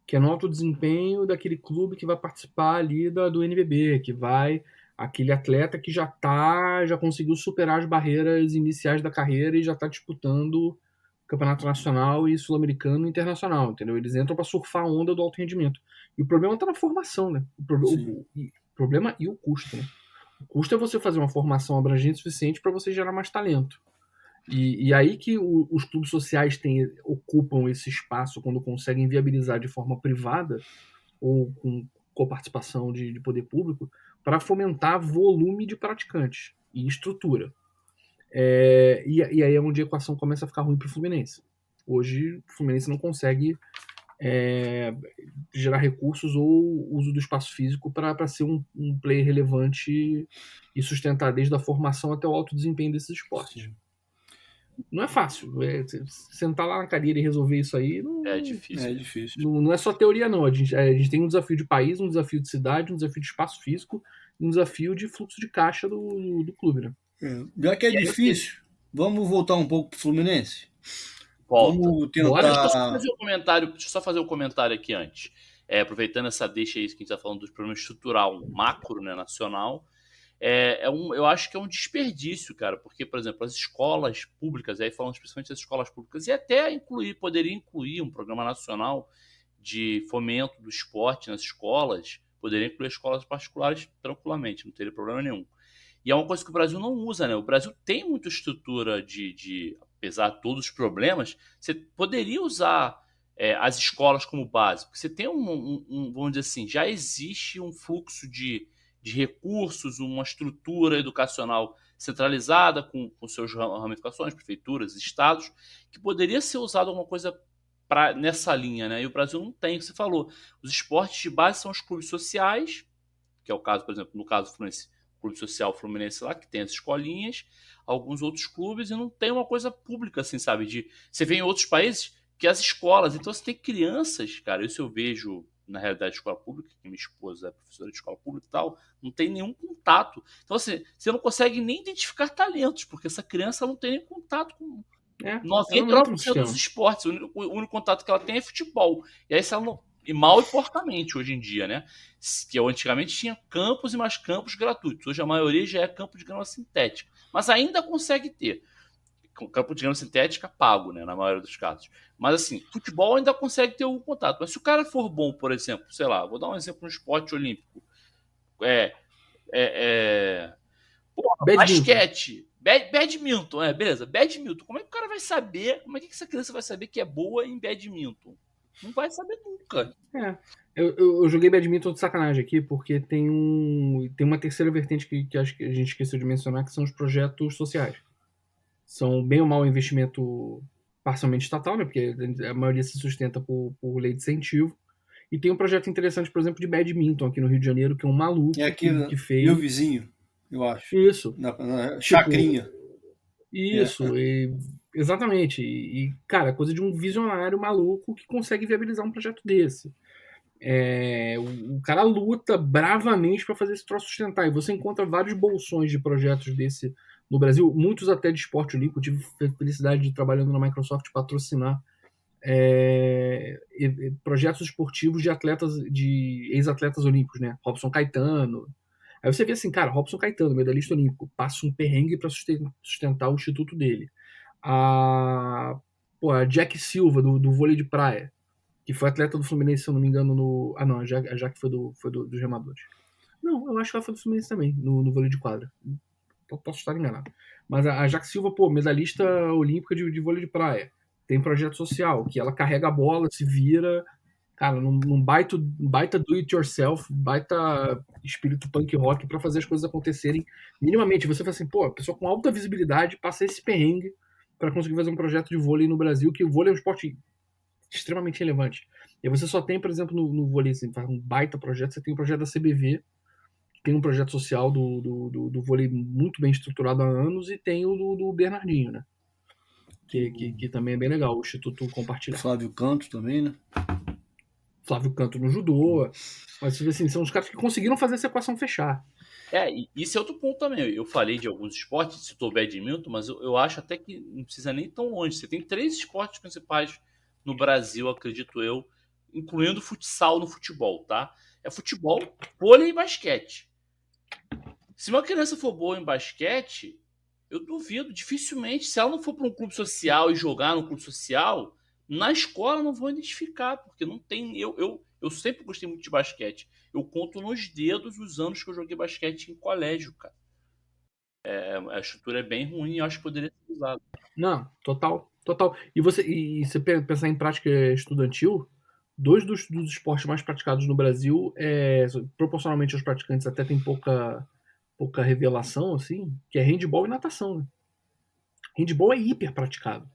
que é no alto desempenho daquele clube que vai participar ali do NBB, que vai aquele atleta que já conseguiu superar as barreiras iniciais da carreira e já está disputando campeonato nacional e sul-americano e internacional, entendeu? Eles entram para surfar a onda do alto rendimento. E o problema está na formação, né? O problema e o custo, né? O custo é você fazer uma formação abrangente o suficiente para você gerar mais talento. E aí que os clubes sociais ocupam esse espaço quando conseguem viabilizar de forma privada ou com coparticipação de poder público para fomentar volume de praticantes e estrutura. E aí é onde a equação começa a ficar ruim para o Fluminense. Hoje o Fluminense não consegue gerar recursos ou uso do espaço físico para ser um player relevante e sustentar desde a formação até o alto desempenho desses esportes. Não é fácil. Sentar lá na cadeira e resolver isso aí É difícil. É difícil. não é só teoria, não. A gente tem um desafio de país, um desafio de cidade, um desafio de espaço físico e um desafio de fluxo de caixa do clube, né? Já que é difícil, vamos voltar um pouco pro Fluminense? Volta. Vamos tentar... Bora, deixa eu só fazer um comentário aqui antes. Aproveitando essa deixa aí que a gente está falando do problema estrutural macro, né, nacional, eu acho que é um desperdício, cara, porque, por exemplo, as escolas públicas, aí falando especialmente das escolas públicas, e até poderia incluir um programa nacional de fomento do esporte nas escolas, poderia incluir escolas particulares tranquilamente, não teria problema nenhum. E é uma coisa que o Brasil não usa, né? O Brasil tem muita estrutura apesar de todos os problemas, você poderia usar as escolas como base, porque você tem vamos dizer assim, já existe um fluxo de recursos, uma estrutura educacional centralizada com suas ramificações, prefeituras, estados, que poderia ser usado alguma coisa nessa linha, né? E o Brasil não tem, o que você falou. Os esportes de base são os clubes sociais, que é o caso, por exemplo, no caso do Fluminense, Clube Social Fluminense lá, que tem as escolinhas, alguns outros clubes, e não tem uma coisa pública, assim, sabe? Você vê em outros países que as escolas, então você tem crianças, cara, isso eu vejo na realidade de escola pública, que minha esposa é professora de escola pública e tal, não tem nenhum contato. Então, assim, você não consegue nem identificar talentos, porque essa criança não tem nem contato com 99% dos esportes. O único contato que ela tem é futebol. E aí, se ela não... E mal e porcamente hoje em dia, né? Que antigamente tinha campos e mais campos gratuitos. Hoje a maioria já é campo de grama sintética. Mas ainda consegue ter. Campo de grama sintética pago, né? Na maioria dos casos. Mas assim, futebol ainda consegue ter algum contato. Mas se o cara for bom, por exemplo, sei lá, vou dar um exemplo no esporte olímpico. Basquete. Badminton, beleza. Badminton. Como é que o cara vai saber? Como é que essa criança vai saber que é boa em badminton? Não vai saber nunca. Eu joguei badminton de sacanagem aqui, porque tem uma terceira vertente que acho que a gente esqueceu de mencionar, que são os projetos sociais. São bem ou mal investimento parcialmente estatal, né? Porque a maioria se sustenta por lei de incentivo. E tem um projeto interessante, por exemplo, de badminton aqui no Rio de Janeiro, que é um maluco que fez... Meu vizinho, eu acho. Isso. Na Chacrinha. Isso, exatamente. E, cara, coisa de um visionário maluco que consegue viabilizar um projeto desse. O cara luta bravamente para fazer esse troço sustentar. E você encontra vários bolsões de projetos desse no Brasil, muitos até de esporte olímpico. Eu tive felicidade de, trabalhando na Microsoft, patrocinar projetos esportivos de ex-atletas olímpicos, né? Robson Caetano. Aí você vê assim, cara, Robson Caetano, medalhista olímpico, passa um perrengue para sustentar o instituto dele. A Jack Silva, do vôlei de praia, que foi atleta do Fluminense, se eu não me engano, no... Ah, não, a Jack foi dos remadores. Não, eu acho que ela foi do Fluminense também, no vôlei de quadra. Posso estar enganado. Mas a Jack Silva, medalhista olímpica de vôlei de praia. Tem projeto social, que ela carrega a bola, se vira, cara, num baita do it yourself, baita espírito punk rock pra fazer as coisas acontecerem minimamente. Você fala assim, pô, a pessoa com alta visibilidade passa esse perrengue pra conseguir fazer um projeto de vôlei no Brasil, que o vôlei é um esporte extremamente relevante. E aí você só tem, por exemplo, no vôlei, assim, faz um baita projeto, você tem o projeto da CBV, tem um projeto social do vôlei muito bem estruturado há anos, e tem o do Bernardinho, né? Que também é bem legal, o Instituto Compartilhar. Flávio Canto também, né? Flávio Canto no judô. Mas assim, são os caras que conseguiram fazer essa equação fechar. E isso é outro ponto também. Eu falei de alguns esportes, citou o badminton, mas eu acho até que não precisa nem tão longe. Você tem 3 esportes principais no Brasil, acredito eu, incluindo futsal no futebol, tá? É futebol, vôlei e basquete. Se uma criança for boa em basquete, eu duvido, dificilmente, se ela não for para um clube social e jogar no clube social, na escola não vão identificar, porque não tem. Eu sempre gostei muito de basquete. Eu conto nos dedos os anos que eu joguei basquete em colégio, cara. A estrutura é bem ruim e eu acho que poderia ser usada. Não, total. E você pensar em prática estudantil, 2 dos esportes mais praticados no Brasil, proporcionalmente aos praticantes até tem pouca revelação, assim, que é handebol e natação, né? Handebol é hiper praticado.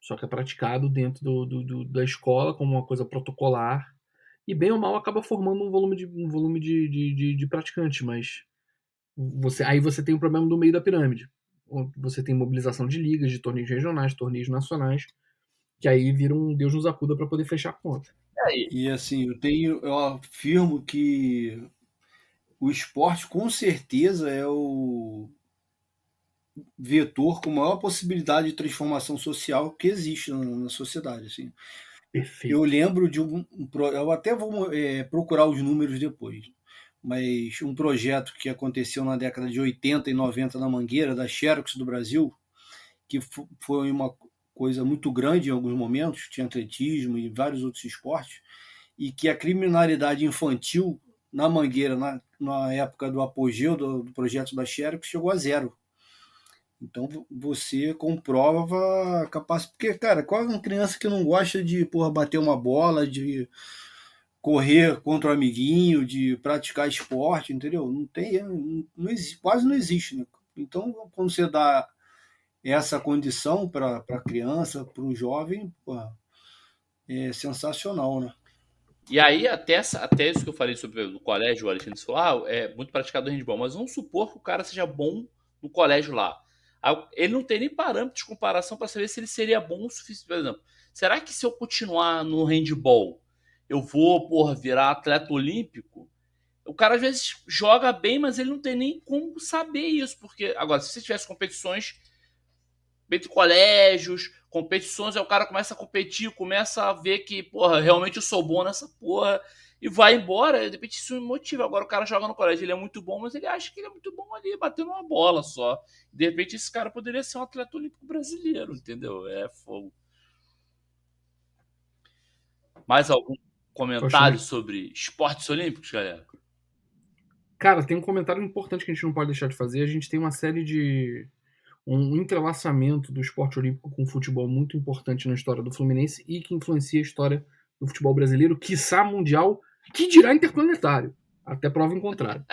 Só que é praticado dentro da escola como uma coisa protocolar, e bem ou mal acaba formando um volume de praticantes, mas aí você tem o problema do meio da pirâmide. Você tem mobilização de ligas, de torneios regionais, torneios nacionais, que aí vira um Deus nos acuda para poder fechar a conta. E assim, eu afirmo que o esporte com certeza é o vetor com maior possibilidade de transformação social que existe na sociedade. Assim. Perfeito. Eu lembro de eu até vou procurar os números depois, mas um projeto que aconteceu na década de 80 e 90 na Mangueira, da Xerox do Brasil, que foi uma coisa muito grande em alguns momentos, tinha atletismo e vários outros esportes, e que a criminalidade infantil na Mangueira, na época do apogeu do projeto da Xerox, chegou a 0. Então você comprova a capacidade. Porque, cara, qual é uma criança que não gosta de bater uma bola, de correr contra o amiguinho, de praticar esporte, entendeu? Não tem, quase não existe, né? Então, quando você dá essa condição para a criança, para o jovem, é sensacional, né? E aí, até isso que eu falei sobre o colégio, o Alexandre falou, é muito praticado o handball, mas vamos supor que o cara seja bom no colégio lá. Ele não tem nem parâmetros de comparação para saber se ele seria bom o suficiente. Por exemplo, será que se eu continuar no handball, eu vou, virar atleta olímpico? O cara às vezes joga bem, mas ele não tem nem como saber isso. Porque, agora, se você tivesse competições entre colégios, competições, aí o cara começa a competir, começa a ver que, realmente eu sou bom nessa porra, e vai embora, de repente isso me motiva. Agora o cara joga no colégio, ele é muito bom, mas ele acha que ele é muito bom ali, batendo uma bola só. De repente esse cara poderia ser um atleta olímpico brasileiro, entendeu? É fogo. Mais algum comentário sobre esportes olímpicos, galera? Cara, tem um comentário importante que a gente não pode deixar de fazer. A gente tem uma série de... um entrelaçamento do esporte olímpico com o futebol muito importante na história do Fluminense e que influencia a história do futebol brasileiro, quiçá mundial, que dirá interplanetário. Até prova em contrário.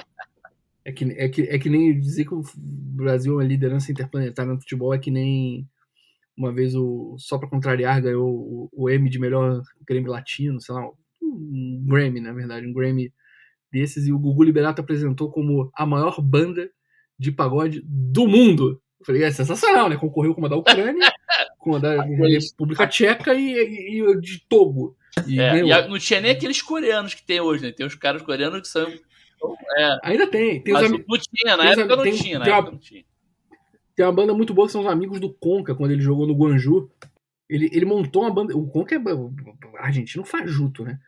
É que nem dizer que o Brasil é uma liderança interplanetária no futebol, é que nem uma vez só para contrariar, ganhou o Emmy de melhor Grammy latino, sei lá, um Grammy, na verdade, um Grammy desses, e o Gugu Liberato apresentou como a maior banda de pagode do mundo. Eu falei, é sensacional, né? Concorreu com a da Ucrânia, com a da República Tcheca e de Togo. E não tinha nem aqueles coreanos que tem hoje, né? Tem os caras coreanos que são... Ainda tem. Mas não tinha, na época não tinha. Tem uma banda muito boa que são os amigos do Conca, quando ele jogou no Guangzhou. Ele montou uma banda. O Conca é argentino fajuto, né?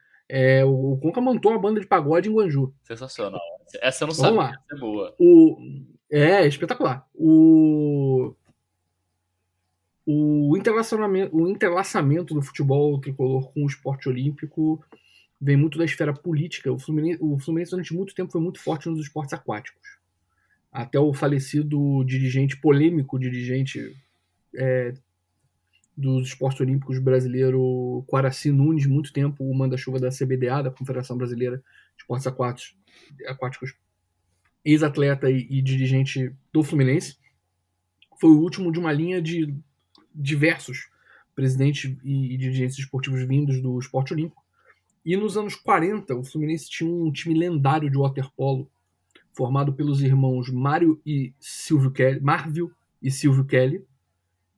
O Conca montou uma banda de pagode em Guanju. Sensacional. Essa eu não Vamos sabia, lá. essa é boa. É espetacular. O interlaçamento do futebol tricolor com o esporte olímpico vem muito da esfera política. O Fluminense durante muito tempo foi muito forte nos esportes aquáticos. Até o falecido polêmico dirigente dos esportes olímpicos brasileiro, Quaraci Nunes, muito tempo o manda-chuva da CBDA, da Confederação Brasileira de Esportes Aquáticos, ex-atleta e dirigente do Fluminense. Foi o último de uma linha de diversos presidentes e dirigentes esportivos vindos do esporte olímpico. E nos anos 40, o Fluminense tinha um time lendário de waterpolo, formado pelos irmãos Marvil e Silvio Kelly,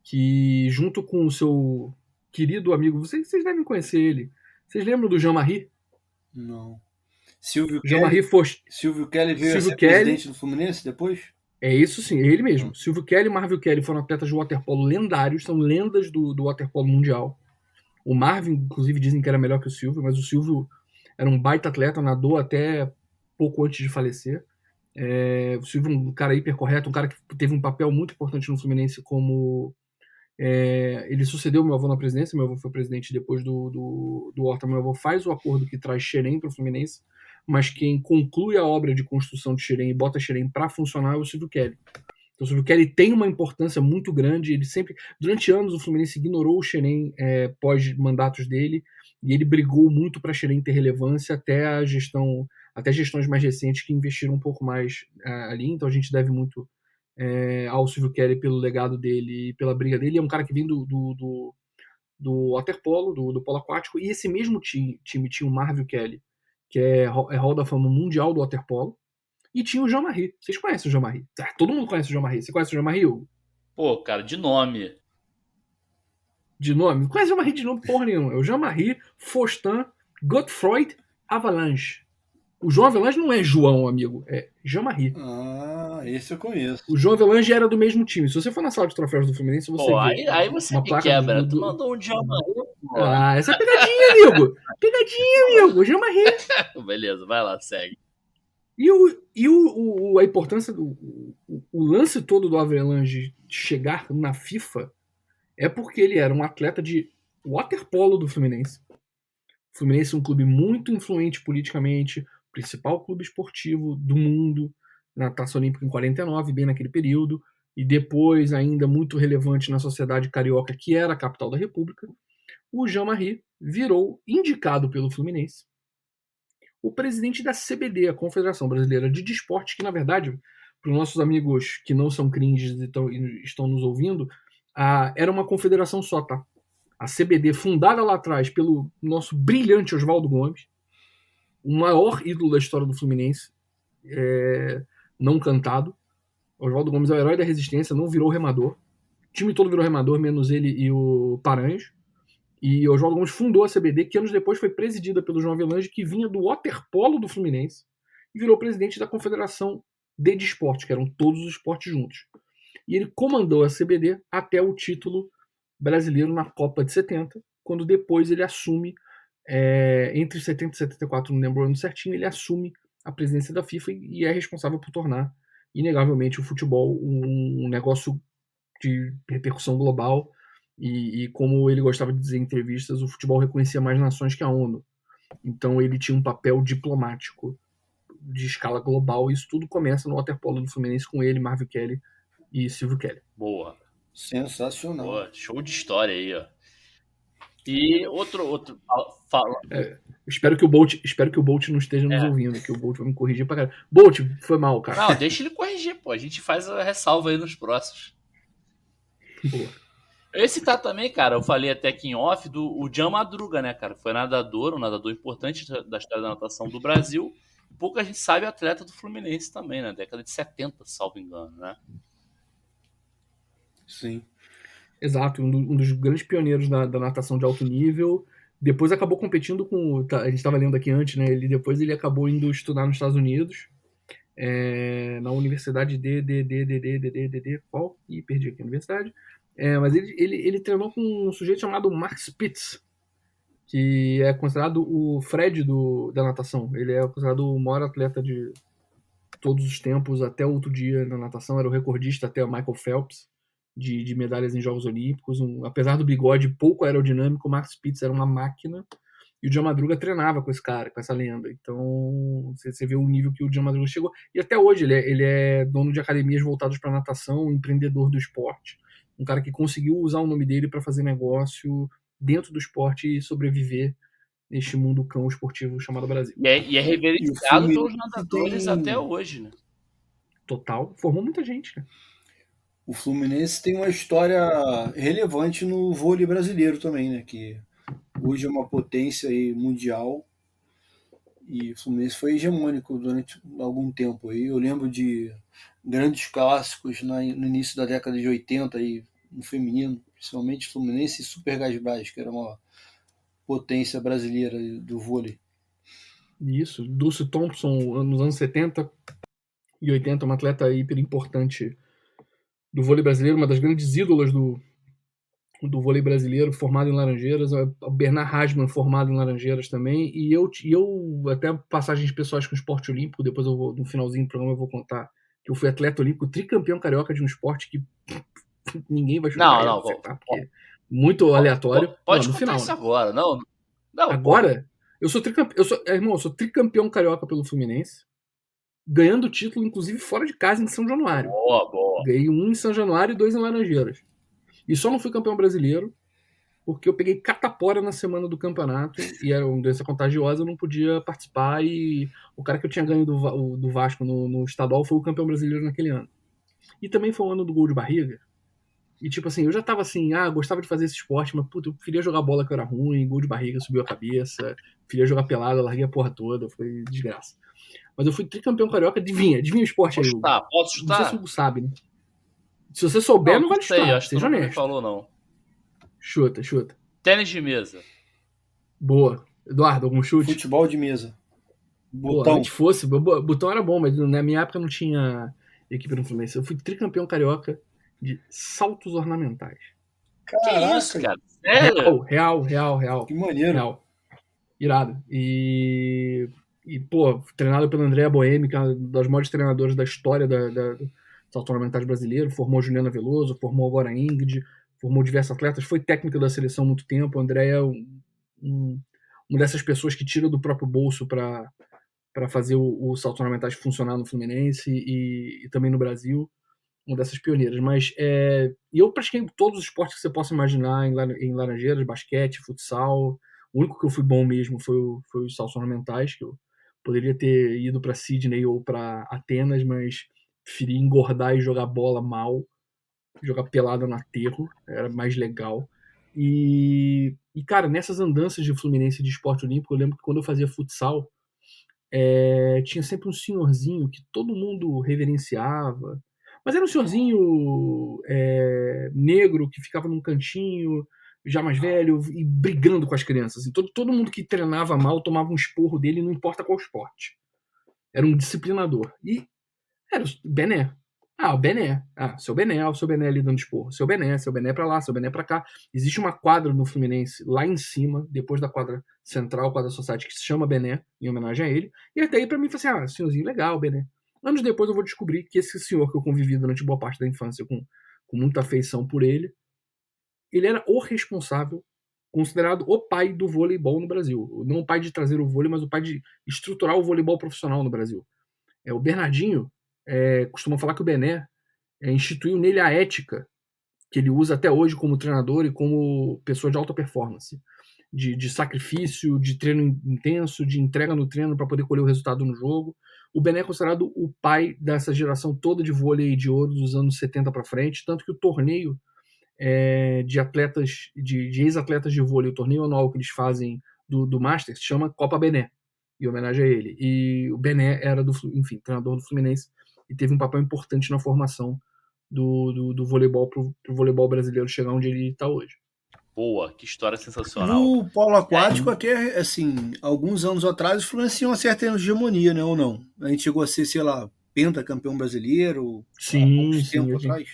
que junto com o seu querido amigo, vocês devem conhecer ele. Vocês lembram do Jean-Marie? Não. Silvio Jean-Marie Kelly veio a ser Kelly, presidente do Fluminense depois? É isso sim, é ele mesmo. Silvio Kelly e Marvil Kelly foram atletas de waterpolo lendários, são lendas do waterpolo mundial. O Marvin, inclusive, dizem que era melhor que o Silvio, mas o Silvio era um baita atleta, nadou até pouco antes de falecer. O Silvio é um cara hiper correto, um cara que teve um papel muito importante no Fluminense como... ele sucedeu meu avô na presidência, meu avô foi presidente depois do Horta. Meu avô faz o acordo que traz Xerém para o Fluminense, mas quem conclui a obra de construção de Xerém e bota Xerém para funcionar é o Silvio Kelly. Então, o Silvio Kelly tem uma importância muito grande. Ele sempre, durante anos, o Fluminense ignorou o Xerém pós-mandatos dele, e ele brigou muito para Xerém ter relevância até gestões mais recentes que investiram um pouco mais ali. Então, a gente deve muito ao Silvio Kelly pelo legado dele e pela briga dele. É um cara que vem do waterpolo, do polo aquático, e esse mesmo time tinha o Marvil Kelly, que é Hall da Fama Mundial do waterpolo, e tinha o Jean-Marie. Vocês conhecem o Jean-Marie? Todo mundo conhece o Jean-Marie. Você conhece o Jean-Marie, Hugo? Pô, cara, de nome. De nome? Não conhece o Jean-Marie de nome porra nenhuma. É o Jean-Marie Faustin Godefroy Avalanche. O João Avelange não é João, amigo. É Jean-Marie. Ah, esse eu conheço. O João Avelange era do mesmo time. Se você for na sala de troféus do Fluminense, você vê. Aí você uma me placa quebra. Tu mandou um Jean-Marie. Essa é pegadinha, amigo. Pegadinha, amigo. Jean-Marie. Beleza, vai lá, segue. A importância o lance todo do Avelange chegar na FIFA é porque ele era um atleta de waterpolo do Fluminense. O Fluminense é um clube muito influente politicamente, principal clube esportivo do mundo, na Taça Olímpica em 49, bem naquele período, e depois ainda muito relevante na sociedade carioca, que era a capital da República. O Jean-Marie virou, indicado pelo Fluminense, o presidente da CBD, a Confederação Brasileira de Desportes, que, na verdade, para os nossos amigos que não são cringes e estão nos ouvindo, era uma confederação só, tá? A CBD, fundada lá atrás pelo nosso brilhante Oswaldo Gomes, o maior ídolo da história do Fluminense, não cantado. Oswaldo Gomes é o herói da resistência, não virou remador. O time todo virou remador, menos ele e o Paranhos. E o Oswaldo Gomes fundou a CBD, que anos depois foi presidida pelo João Avelange, que vinha do waterpolo do Fluminense, e virou presidente da Confederação de Desportos, que eram todos os esportes juntos. E ele comandou a CBD até o título brasileiro na Copa de 70, quando depois ele assume, entre 70 e 74, não lembro o ano certinho, ele assume a presidência da FIFA e é responsável por tornar, inegavelmente, o futebol um negócio de repercussão global. E como ele gostava de dizer em entrevistas, o futebol reconhecia mais nações que a ONU. Então ele tinha um papel diplomático de escala global, e isso tudo começa no waterpolo do Fluminense com ele, Marvil Kelly e Silvio Kelly. Boa. Sensacional. Boa, show de história aí, ó. E outro fala. Espero que o Bolt não esteja nos ouvindo, que o Bolt vai me corrigir pra caralho. Bolt, foi mal, cara. Não, deixa ele corrigir, pô. A gente faz a ressalva aí nos próximos. Boa. Esse tá também, cara, eu falei até aqui em off, o Jean Madruga, né, cara? Foi um nadador importante da história da natação do Brasil. Pouca gente sabe, atleta do Fluminense também, na década de 70, salvo engano, né? Sim. Exato, um dos grandes pioneiros da natação de alto nível. Depois acabou competindo com... A gente estava lendo aqui antes, né? Depois ele acabou indo estudar nos Estados Unidos, na Universidade qual? Ih, perdi aqui a universidade. Mas ele treinou com um sujeito chamado Mark Spitz, que é considerado o Fred da natação. Ele é considerado o maior atleta de todos os tempos, até outro dia na natação. Era o recordista até o Michael Phelps de medalhas em Jogos Olímpicos. Apesar do bigode pouco aerodinâmico, o Mark Spitz era uma máquina. E o Djan Madruga treinava com esse cara, com essa lenda. Então, você vê o nível que o Djan Madruga chegou. E até hoje ele é dono de academias voltadas para natação, empreendedor do esporte. Um cara que conseguiu usar o nome dele para fazer negócio dentro do esporte e sobreviver neste mundo cão esportivo chamado Brasil. E é reverenciado E o pelos nadadores tem- até hoje, né? Total. Formou muita gente, né? O Fluminense tem uma história relevante no vôlei brasileiro também, né? Que hoje é uma potência aí mundial. E o Fluminense foi hegemônico durante algum tempo. Aí eu lembro de grandes clássicos no início da década de 80 aí, no feminino, principalmente Fluminense e Super Gasbras, que era uma potência brasileira do vôlei. Isso. Dulce Thompson, nos anos 70 e 80, uma atleta hiper importante do vôlei brasileiro, uma das grandes ídolas do vôlei brasileiro, formado em Laranjeiras, o Bernard Hasman, formado em Laranjeiras também, e eu até passagens pessoais com o esporte olímpico, depois eu vou, no finalzinho do programa eu vou contar que eu fui atleta olímpico, tricampeão carioca de um esporte que ninguém vai chutar Não, porque é muito aleatório. Pode no contar final, isso né? agora, não. Agora, eu sou tricampeão carioca pelo Fluminense, ganhando o título, inclusive, fora de casa, em São Januário. Boa. Ganhei um em São Januário e 2 em Laranjeiras. E só não fui campeão brasileiro porque eu peguei catapora na semana do campeonato e era uma doença contagiosa, eu não podia participar e o cara que eu tinha ganho do Vasco no estadual foi o campeão brasileiro naquele ano. E também foi o ano do gol de barriga. E tipo assim, eu já tava assim, gostava de fazer esse esporte, mas puta, eu preferia jogar bola que eu era ruim, gol de barriga subiu a cabeça, preferia jogar pelada, larguei a porra toda, foi desgraça. Mas eu fui tricampeão carioca, adivinha o esporte aí, Hugo? Posso chutar? Não sei se o Hugo sabe, né? Se você souber, não vale sei, chutar, acho que seja não me honesto. falou, não. Chuta. Tênis de mesa. Boa. Eduardo, algum chute? Futebol de mesa. Pô, Botão. antes fosse, botão era bom, mas na minha época não tinha equipe no Fluminense. Eu fui tricampeão carioca de saltos ornamentais. Caraca, Que isso, cara? Sério? Real. que maneiro. Real. Irado. E pô, treinado pelo André Boemi, que é uma das maiores treinadoras da história dos saltos ornamentais brasileiros. Formou Juliana Veloso, formou agora a Ingrid, formou diversos atletas. Foi técnica da seleção há muito tempo. O André é uma dessas pessoas que tira do próprio bolso para fazer o saltos ornamentais funcionar no Fluminense e também no Brasil. Uma dessas pioneiras. Mas eu pratiquei todos os esportes que você possa imaginar em Laranjeiras, basquete, futsal. O único que eu fui bom mesmo foi os saltos ornamentais, que eu poderia ter ido para Sydney ou para Atenas, mas preferi engordar e jogar bola mal, jogar pelada no aterro, era mais legal. E cara, nessas andanças de Fluminense de esporte olímpico, eu lembro que quando eu fazia futsal, tinha sempre um senhorzinho que todo mundo reverenciava, mas era um senhorzinho negro que ficava num cantinho, já mais velho, e brigando com as crianças. Assim, todo mundo que treinava mal tomava um esporro dele, não importa qual esporte. Era um disciplinador. E era o Bené. O Bené. Seu Bené ali dando esporro. Seu Bené pra lá, seu Bené pra cá. Existe uma quadra no Fluminense, lá em cima, depois da quadra central, quadra Society, que se chama Bené, em homenagem a ele. E até aí pra mim, foi assim, senhorzinho legal, Bené. Anos depois eu vou descobrir que esse senhor que eu convivi durante boa parte da infância com muita afeição por ele era o responsável, considerado o pai do voleibol no Brasil. Não o pai de trazer o vôlei, mas o pai de estruturar o voleibol profissional no Brasil. O Bernardinho costuma falar que o Bené instituiu nele a ética que ele usa até hoje como treinador e como pessoa de alta performance. De sacrifício, de treino intenso, de entrega no treino para poder colher o resultado no jogo. O Bené é considerado o pai dessa geração toda de vôlei de ouro dos anos 70 para frente, tanto que o torneio de atletas, de ex-atletas de vôlei, o torneio anual que eles fazem do Masters, chama Copa Bené, em homenagem a ele. E o Bené era, treinador do Fluminense e teve um papel importante na formação do voleibol pro voleibol brasileiro chegar onde ele está hoje. Boa, que história sensacional. No polo aquático, até, assim, alguns anos atrás, o Fluminense tinha uma certa hegemonia, né, ou não? A gente chegou a ser, sei lá, pentacampeão brasileiro, há pouco tempo atrás.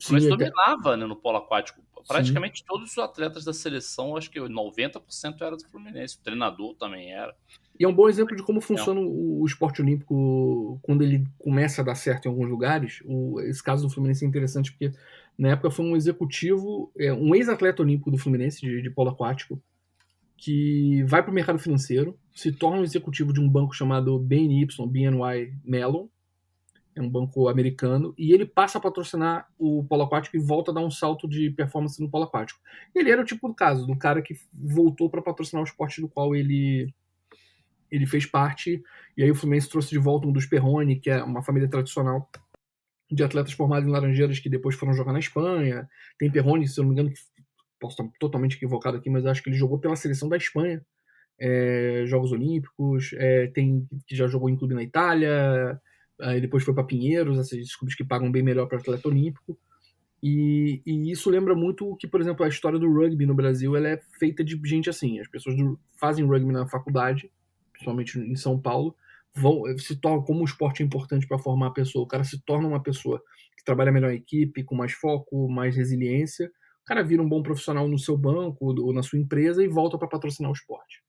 O Fluminense Sim, dominava, né, no polo aquático. sim. Praticamente todos os atletas da seleção, acho que 90% era do Fluminense. O treinador também era. E é um bom exemplo de como funciona o esporte olímpico quando ele começa a dar certo em alguns lugares. Esse caso do Fluminense é interessante porque, na época, foi um executivo, um ex-atleta olímpico do Fluminense, de polo aquático, que vai para o mercado financeiro, se torna um executivo de um banco chamado BNY Mellon, é um banco americano, e ele passa a patrocinar o polo aquático e volta a dar um salto de performance no polo aquático. Ele era o tipo do caso, do cara que voltou para patrocinar o esporte do qual ele fez parte, e aí o Fluminense trouxe de volta um dos Perrone, que é uma família tradicional de atletas formados em Laranjeiras que depois foram jogar na Espanha. Tem Perrone, se eu não me engano, que posso estar totalmente equivocado aqui, mas acho que ele jogou pela seleção da Espanha, Jogos Olímpicos, tem que já jogou em clube na Itália, depois foi para Pinheiros, esses clubes que pagam bem melhor para atleta olímpico. E isso lembra muito que, por exemplo, a história do rugby no Brasil ela é feita de gente assim. As pessoas fazem rugby na faculdade, principalmente em São Paulo, se torna, como o esporte é importante para formar a pessoa, o cara se torna uma pessoa que trabalha melhor em equipe, com mais foco, mais resiliência, o cara vira um bom profissional no seu banco ou na sua empresa e volta para patrocinar o esporte.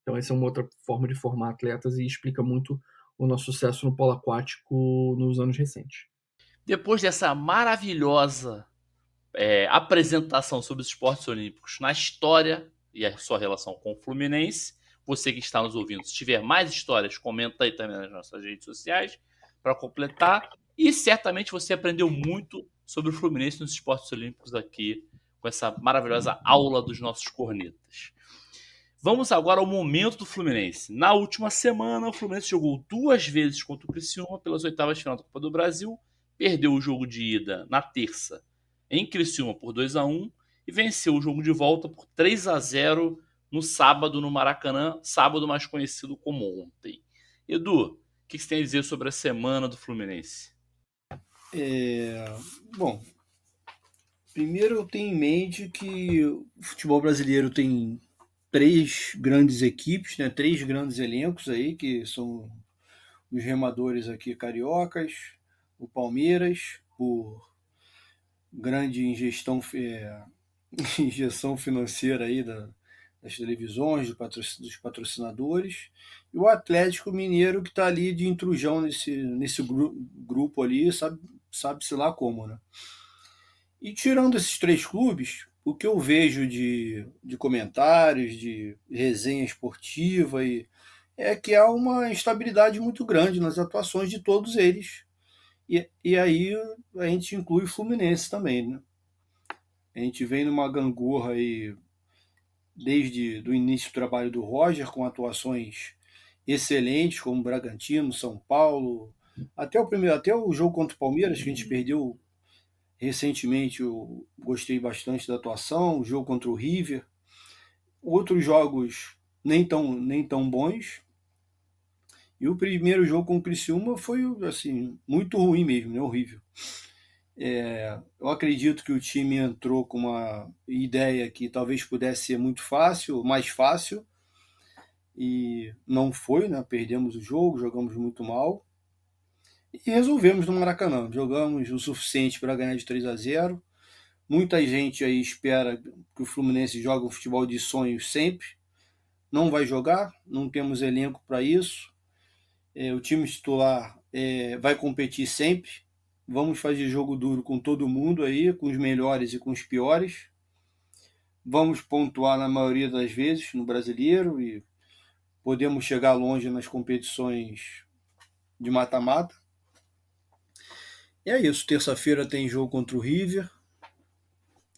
Então essa é uma outra forma de formar atletas e explica muito o nosso sucesso no polo aquático nos anos recentes. Depois dessa maravilhosa apresentação sobre os esportes olímpicos na história e a sua relação com o Fluminense, você que está nos ouvindo, se tiver mais histórias, comenta aí também nas nossas redes sociais para completar. E certamente você aprendeu muito sobre o Fluminense nos esportes olímpicos aqui, com essa maravilhosa aula dos nossos cornetas. Vamos agora ao momento do Fluminense. Na última semana, o Fluminense jogou 2 vezes contra o Criciúma pelas oitavas de final da Copa do Brasil, perdeu o jogo de ida na terça em Criciúma por 2-1 e venceu o jogo de volta por 3-0 no sábado no Maracanã, sábado mais conhecido como ontem. Edu, o que você tem a dizer sobre a semana do Fluminense? Bom, primeiro eu tenho em mente que o futebol brasileiro tem 3 grandes equipes, né? 3 grandes elencos aí, que são os remadores aqui cariocas, o Palmeiras, por grande injeção financeira aí das televisões, dos patrocinadores, e o Atlético Mineiro que está ali de intrusão nesse grupo ali, sabe-se lá como, né? E tirando esses 3 clubes, o que eu vejo de comentários, de resenha esportiva, é que há uma instabilidade muito grande nas atuações de todos eles. E aí a gente inclui o Fluminense também, né? A gente vem numa gangorra aí desde o início do trabalho do Roger, com atuações excelentes, como Bragantino, São Paulo, até o jogo contra o Palmeiras, que a gente perdeu recentemente, eu gostei bastante da atuação, o jogo contra o River. Outros jogos nem tão bons. E o primeiro jogo com o Criciúma foi assim, muito ruim mesmo, né? Horrível. Eu acredito que o time entrou com uma ideia que talvez pudesse ser muito fácil, mais fácil, e não foi, né? Perdemos o jogo, jogamos muito mal e resolvemos no Maracanã. Jogamos o suficiente para ganhar de 3-0. Muita gente aí espera que o Fluminense jogue um futebol de sonhos sempre. Não vai jogar, não temos elenco para isso. O time titular vai competir sempre. Vamos fazer jogo duro com todo mundo aí, com os melhores e com os piores. Vamos pontuar na maioria das vezes no Brasileiro e podemos chegar longe nas competições de mata-mata. E é isso, terça-feira tem jogo contra o River.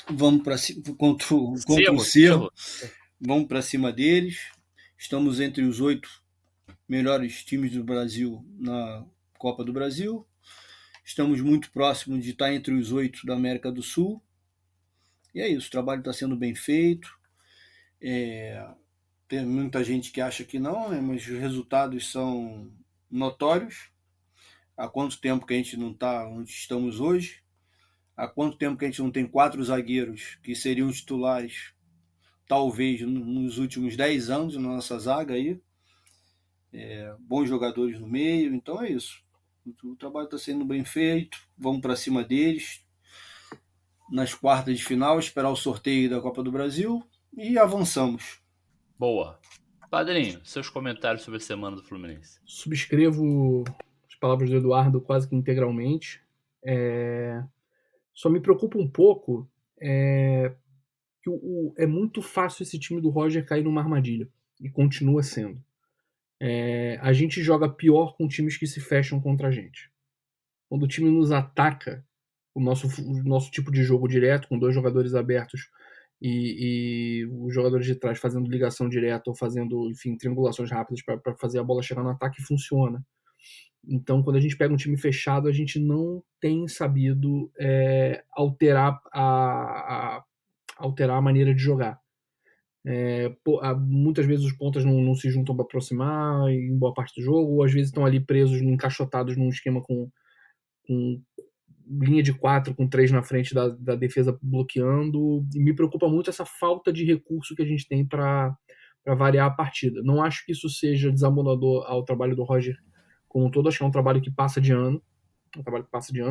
Vamos para contra o Cerro. Vamos para cima deles. Estamos entre os 8 melhores times do Brasil na Copa do Brasil. Estamos muito próximos de estar entre os 8 da América do Sul. E é isso, o trabalho está sendo bem feito. Tem muita gente que acha que não, né? Mas os resultados são notórios. Há quanto tempo que a gente não está onde estamos hoje? Há quanto tempo que a gente não tem 4 zagueiros que seriam titulares, talvez, nos últimos 10 anos na nossa zaga aí? Bons jogadores no meio, então é isso. O trabalho está sendo bem feito, vamos para cima deles. nas quartas de final, esperar o sorteio da Copa do Brasil e avançamos. Boa. Padrinho, seus comentários sobre a semana do Fluminense. Subscrevo as palavras do Eduardo quase que integralmente. Só me preocupa um pouco que é muito fácil esse time do Roger cair numa armadilha. E continua sendo. A gente joga pior com times que se fecham contra a gente. Quando o time nos ataca, o nosso tipo de jogo direto, com 2 jogadores abertos e os jogadores de trás fazendo ligação direta ou fazendo, enfim, triangulações rápidas para fazer a bola chegar no ataque, funciona. Então, quando a gente pega um time fechado, a gente não tem sabido alterar a maneira de jogar. Muitas vezes os pontas não se juntam para aproximar em boa parte do jogo, ou às vezes estão ali presos, encaixotados num esquema com linha de 4, com 3 na frente da defesa bloqueando. E me preocupa muito essa falta de recurso que a gente tem para variar a partida. Não acho que isso seja desamonador ao trabalho do Roger como um todo. Acho que é um trabalho que passa de ano.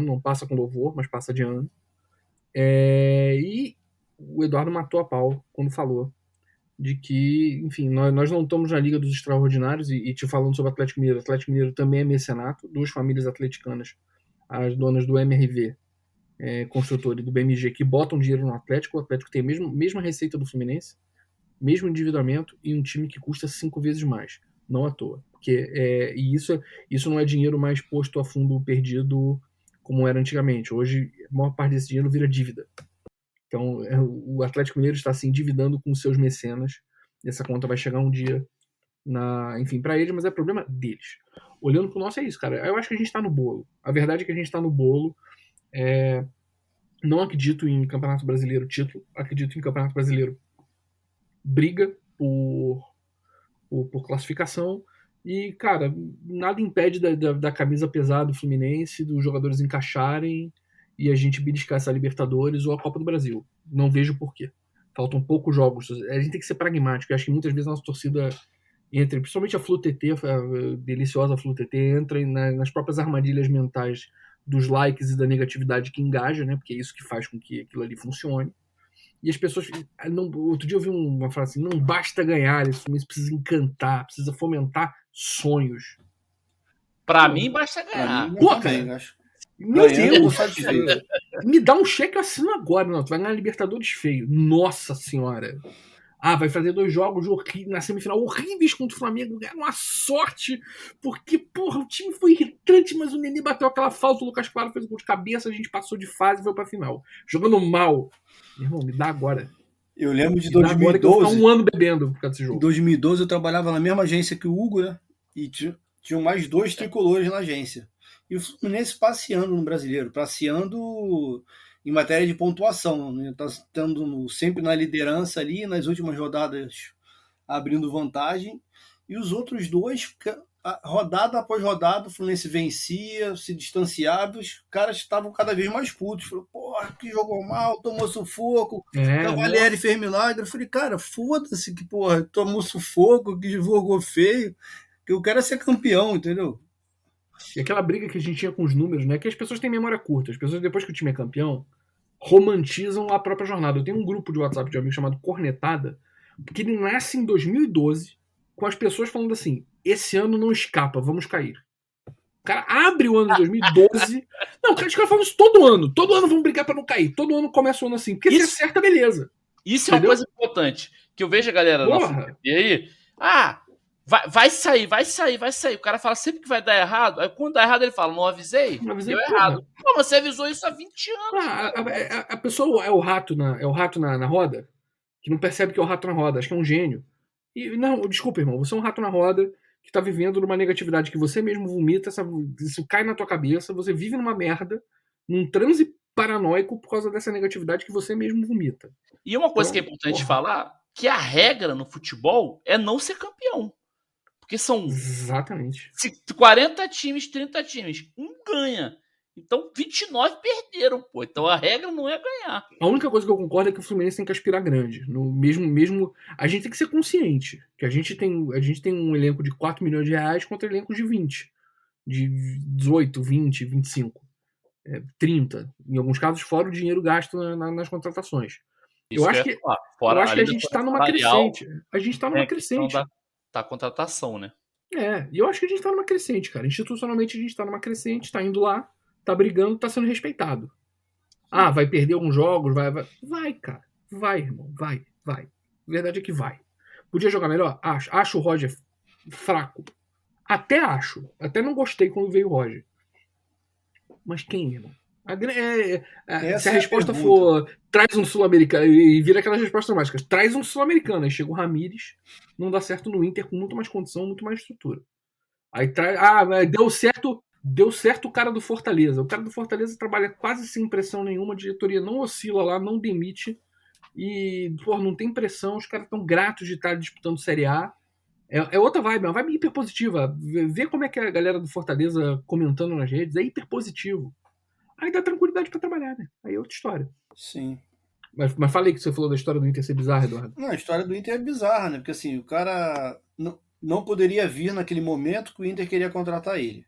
Não passa com louvor, mas passa de ano. E o Eduardo matou a pau quando falou de que, enfim, nós não estamos na Liga dos Extraordinários, e te falando sobre o Atlético Mineiro. O Atlético Mineiro também é mecenato, 2 famílias atleticanas, as donas do MRV, construtor, e do BMG, que botam dinheiro no Atlético. O Atlético tem a mesma receita do Fluminense, mesmo endividamento, e um time que custa 5 vezes mais. Não à toa. E isso não é dinheiro mais posto a fundo perdido como era antigamente. Hoje, a maior parte desse dinheiro vira dívida. Então, o Atlético Mineiro está se endividando com os seus mecenas. Essa conta vai chegar um dia, para eles, mas é problema deles. Olhando pro nosso, é isso, cara. Eu acho que a gente está no bolo. A verdade é que a gente está no bolo. Não acredito em Campeonato Brasileiro título. Acredito em Campeonato Brasileiro briga por classificação. E, cara, nada impede da camisa pesada do Fluminense, dos jogadores encaixarem e a gente beliscar essa Libertadores ou a Copa do Brasil. Não vejo por quê. Faltam poucos jogos. A gente tem que ser pragmático. Eu acho que muitas vezes a nossa torcida entra, principalmente a Flu-TT, a deliciosa Flu-TT, entra nas próprias armadilhas mentais dos likes e da negatividade que engaja, né? Porque é isso que faz com que aquilo ali funcione. E as pessoas... Outro dia eu vi uma frase assim: não basta ganhar, isso precisa encantar, precisa fomentar sonhos. Pra mim, basta ganhar. Também, acho. Meu Deus! Me dá um cheque, eu assino agora. Não, tu vai ganhar Libertadores feio. Nossa Senhora! Vai fazer 2 jogos na semifinal horríveis contra o Flamengo. Ganhar uma sorte, porque, porra, o time foi irritante, mas o Nenê bateu aquela falta, o Lucas Claro fez o gol de cabeça, a gente passou de fase e foi pra final. Jogando mal. Meu irmão, me dá agora. Eu lembro de 2012. Eu vou ficar um ano bebendo por causa desse jogo. Em 2012 eu trabalhava na mesma agência que o Hugo, né? E tinham mais 2 tricolores na agência. E o Fluminense passeando no Brasileiro, passeando em matéria de pontuação, né? Tá estando sempre na liderança ali, nas últimas rodadas abrindo vantagem. E os outros 2, rodada após rodada, o Fluminense vencia, se distanciava, os caras estavam cada vez mais putos. Falaram, porra, que jogou mal, tomou sufoco, Cavalieri fez milagre. Eu falei, cara, foda-se que, porra, tomou sufoco, que jogou feio, que eu quero ser campeão, entendeu? E aquela briga que a gente tinha com os números, né? Que as pessoas têm memória curta. As pessoas, depois que o time é campeão, romantizam a própria jornada. Eu tenho um grupo de WhatsApp de amigos chamado Cornetada, porque ele nasce em 2012, com as pessoas falando assim: esse ano não escapa, vamos cair. O cara abre o ano de 2012. Não, os caras falam isso todo ano. Todo ano vamos brigar pra não cair. Todo ano começa o ano assim. Porque se acerta, beleza. Isso entendeu? É uma coisa importante. Que eu vejo a galera na e aí, vai sair. O cara fala sempre que vai dar errado. Aí quando dá errado, ele fala: não avisei? Deu errado. Pô, você avisou isso há 20 anos. A pessoa é o rato na roda, que não percebe que é o rato na roda. Acho que é um gênio. E não, desculpa, irmão. Você é um rato na roda que tá vivendo numa negatividade que você mesmo vomita. Isso cai na tua cabeça. Você vive numa merda, num transe paranoico por causa dessa negatividade que você mesmo vomita. E uma coisa que é importante falar, que a regra no futebol é não ser campeão. Porque são exatamente 40 times, 30 times. Um ganha. Então 29 perderam, pô. Então a regra não é ganhar. A única coisa que eu concordo é que o Fluminense tem que aspirar grande. Mesmo a gente tem que ser consciente que a gente tem um elenco de 4 milhões de reais contra elencos de 20, de 18, 20, 25. 30. Em alguns casos, fora o dinheiro gasto nas contratações. Isso Eu acho que eu ia que, falar. eu Fora acho que a além da gente está folha numa salarial, crescente. A gente está tem numa a questão crescente. da contratação, né? E eu acho que a gente tá numa crescente, cara. Institucionalmente a gente tá numa crescente, tá indo lá, tá brigando, tá sendo respeitado. Ah, vai perder alguns jogos, vai. Vai, cara. Vai, irmão. Vai. A verdade é que vai. Podia jogar melhor? Acho o Roger fraco. Até acho. Até não gostei quando veio o Roger. Mas quem, irmão? Se a resposta for traz um sul-americano, e vira aquelas respostas mágicas, traz um sul-americano, aí chega o Ramires, não dá certo no Inter com muito mais condição, muito mais estrutura. Aí deu certo o cara do Fortaleza. O cara do Fortaleza trabalha quase sem pressão nenhuma, a diretoria não oscila lá, não demite, e não tem pressão, os caras estão gratos de estar disputando Série A. É outra vibe, é uma vibe hiper positiva. Vê como é que a galera do Fortaleza comentando nas redes, é hiper positivo. Aí dá tranquilidade pra trabalhar, né? Aí é outra história. Sim. Mas falei que você falou da história do Inter ser bizarra, Eduardo. Não, a história do Inter é bizarra, né? Porque assim, o cara não poderia vir naquele momento que o Inter queria contratar ele.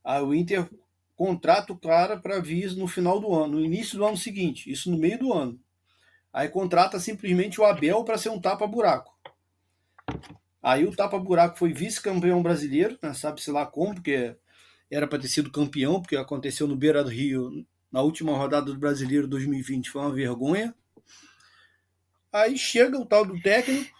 Aí o Inter contrata o cara para vir no final do ano, no início do ano seguinte, isso no meio do ano. Aí contrata simplesmente o Abel para ser um tapa-buraco. Aí o tapa-buraco foi vice-campeão brasileiro, né? Sabe-se lá como, porque era para ter sido campeão, porque aconteceu no Beira-Rio na última rodada do Brasileiro 2020, foi uma vergonha. Aí chega o tal do técnico